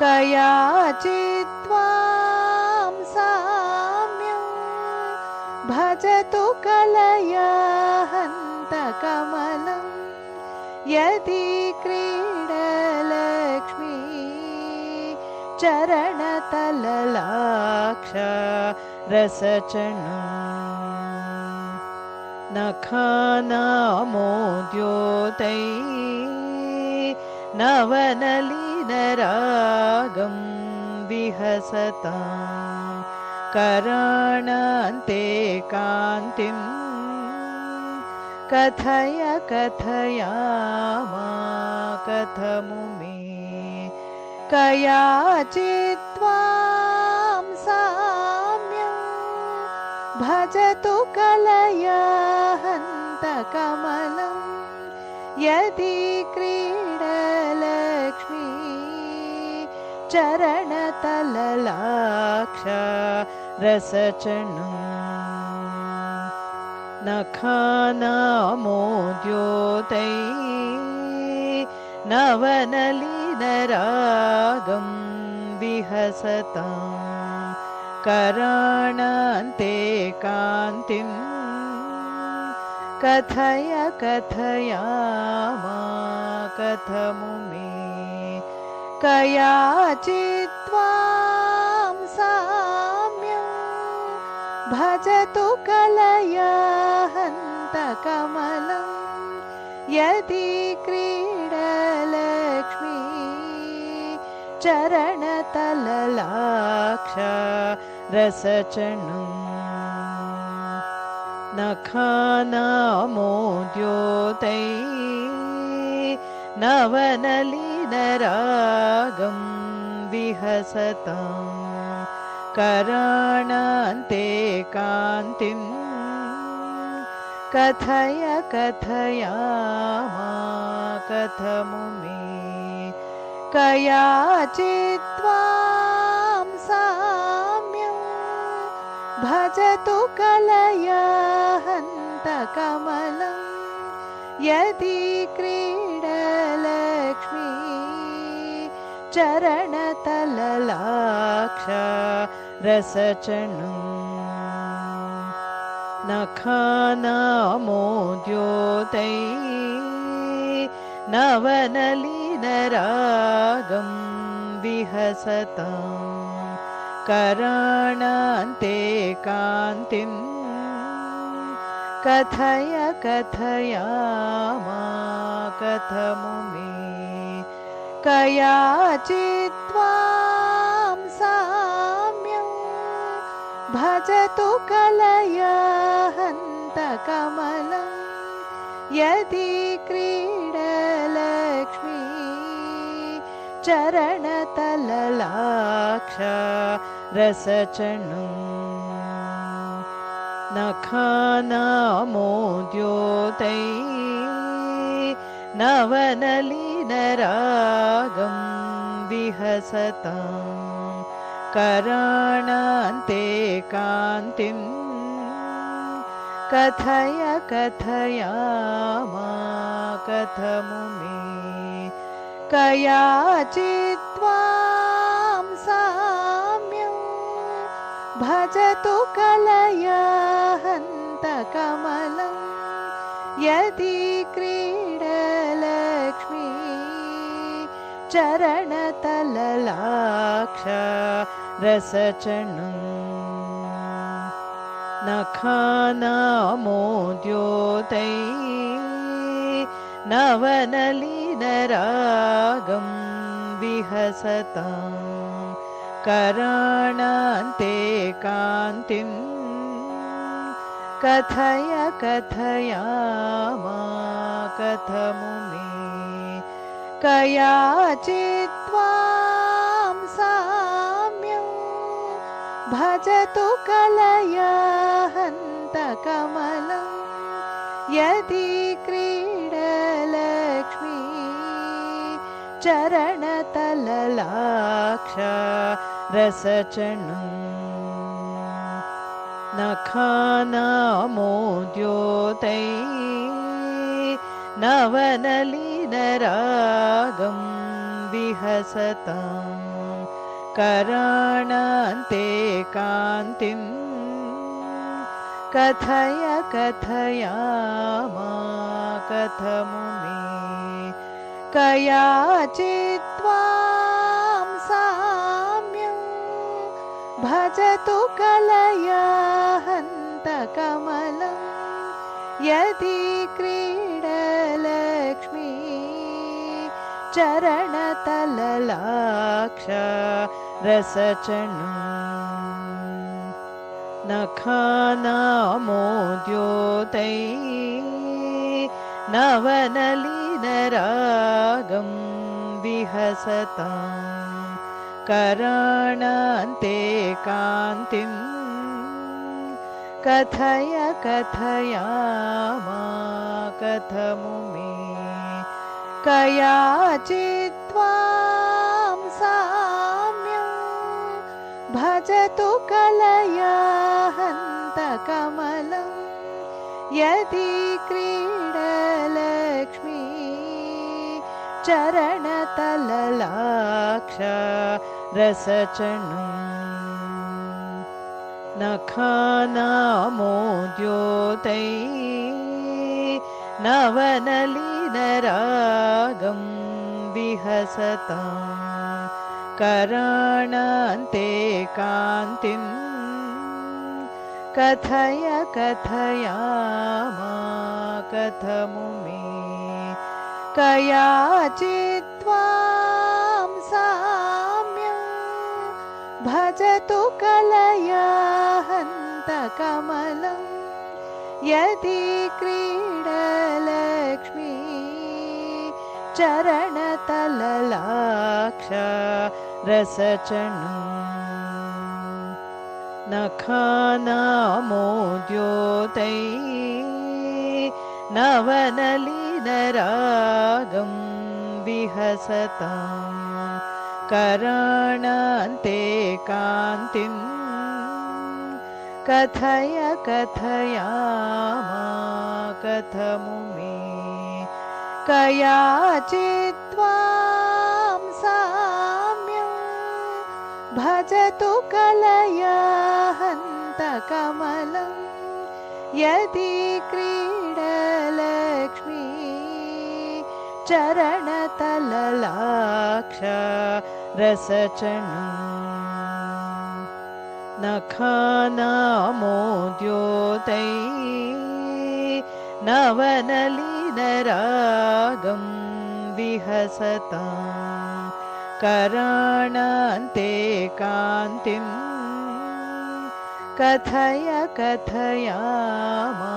कयाचित्त्वां साम्यं भजतु कलया हन्तकमलं यदि क्रीडलक्ष्मी चरणतललाक्ष रसचणुं नखानामोद्योतै नवनलिनरागं विहसतां कराणान्ते कान्तिं कथय कथयामा कथमु मे कयाचित्त्वां साम्यं भजतु कलया हन्तकमलं यदि क्रीडलक्ष्मी चरणतललाक्ष रसचणुं नखानामोद्योतै नवनलिनरागं विहसतां कराणान्ते कान्तिं कथय कथयामा कथमु मे कयाचित्त्वां साम्यं भजतु कलया हन्तकमलं यदि क्रीडलक्ष्मी चरणतललाक्ष रसचणुं नखानामोद्योतै नवनलिनरागं विहसतां कराणान्ते कान्तिं कथय कथयामा कथमु मे कयाचित्त्वां साम्यं भजतु कलया हन्तकमलं यदि क्रीडलक्ष्मी चरणतललाक्ष रसचणुं नखानामोद्योतै नवनलिनरागं विहसतां कराणान्ते कान्तिं कथय कथयामा कथमु मे कयाचित्त्वां साम्यं भजतु कलया हन्तकमलं यदि क्रीडलक्ष्मी चरणतललाक्ष रसचणुं नखानामोद्योतै नवनलिनरागं विहसतां कराणान्ते कान्तिं कथय कथयामा कथमु मे कयाचित्त्वां साम्यं भजतु कलया हन्तकमलं यदि क्रीडलक्ष्मी चरणतललाक्ष रसचणुं नखानामोद्योतै नवनलिनरागं विहसतां कराणान्ते कान्तिं कथय कथयामा कथमु मे कयाचित्त्वां साम्यं भजतु कलया हन्तकमलं यदि क्रीडलक्ष्मी चरणतललाक्ष रसचणुं नखानामोद्योतै नवनलिनरागं विहसतां कराणान्ते कान्तिं कथय कथयामा कथमुमे कयाचित्त्वां साम्यं भजतु कलया हन्तकमलं यदि क्रीडलक्ष्मी चरणतललाक्ष रसचणम् नखानामोद्योतै नवनलिनरागं विहसतां कराणान्ते कान्तिं कथय कथयामा कथमुमे कयाचित्त्वां साम्यं भजतु कलया हन्तकमलं यदि क्रीडलक्ष्मी चरणतललाक्ष रसचणम् नखानामोद्योतै नवनलिनरागं विहसतां कराणान्ते कान्तिं कथय कथयामा कथमुमे कयाचित्त्वां साम्यं भजतु कलया हन्तकमलं यदि क्रीडलक्ष्मी चरणतललाक्ष रसचणम् नखानामोद्योतै नवनलिनरागं विहसतां कराणान्ते कान्तिं कथय कथयामा कथमुमे कयाचित्त्वां साम्यं भजतु कलया हन्तकमलं यदि क्रीडलक्ष्मी चरणतललाक्ष रसचणम् नखानामोद्योतै नवनलिनरागं विहसतां कराणान्ते कान्तिं कथय कथयामा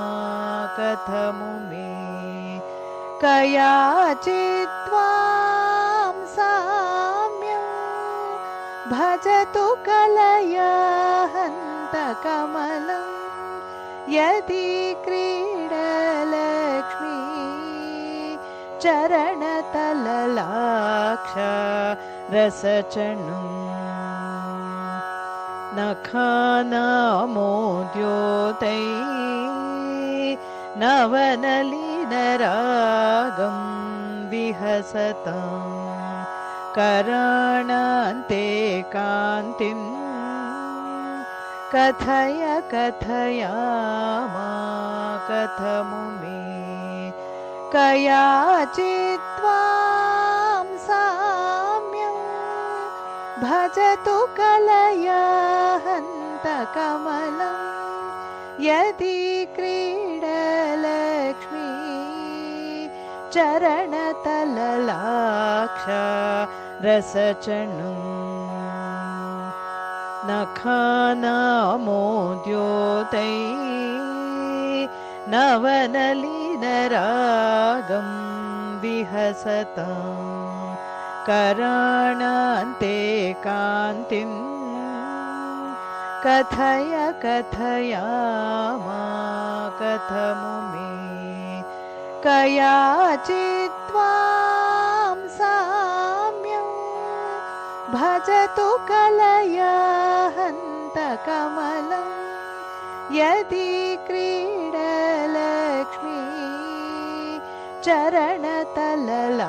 कथमुमे कयाचित्त्वां साम्यं भजतु कलया हन्तकमलं यदि क्रीडलक्ष्मी चरणतललाक्ष रसचणम् नखानामोद्योतै नवनलिनरागं विहसतां कराणान्ते कान्तिं कथय कथयामा कथमुमे कयाचित्त्वां साम्यं भजतु कलया हन्तकमलं यदि क्रीडलक्ष्मी चरणतललाक्ष रसचणम् नखानामोद्योतै नवनलिनरागं विहसतां कराणान्ते कान्तिं कथय कथयामा कथमुमे कयाचित्त्वां साम्यं भजतु कलया हन्तकमलं यदि क्रीडलक्ष्मी चरणतललाक्ष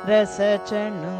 रसचणु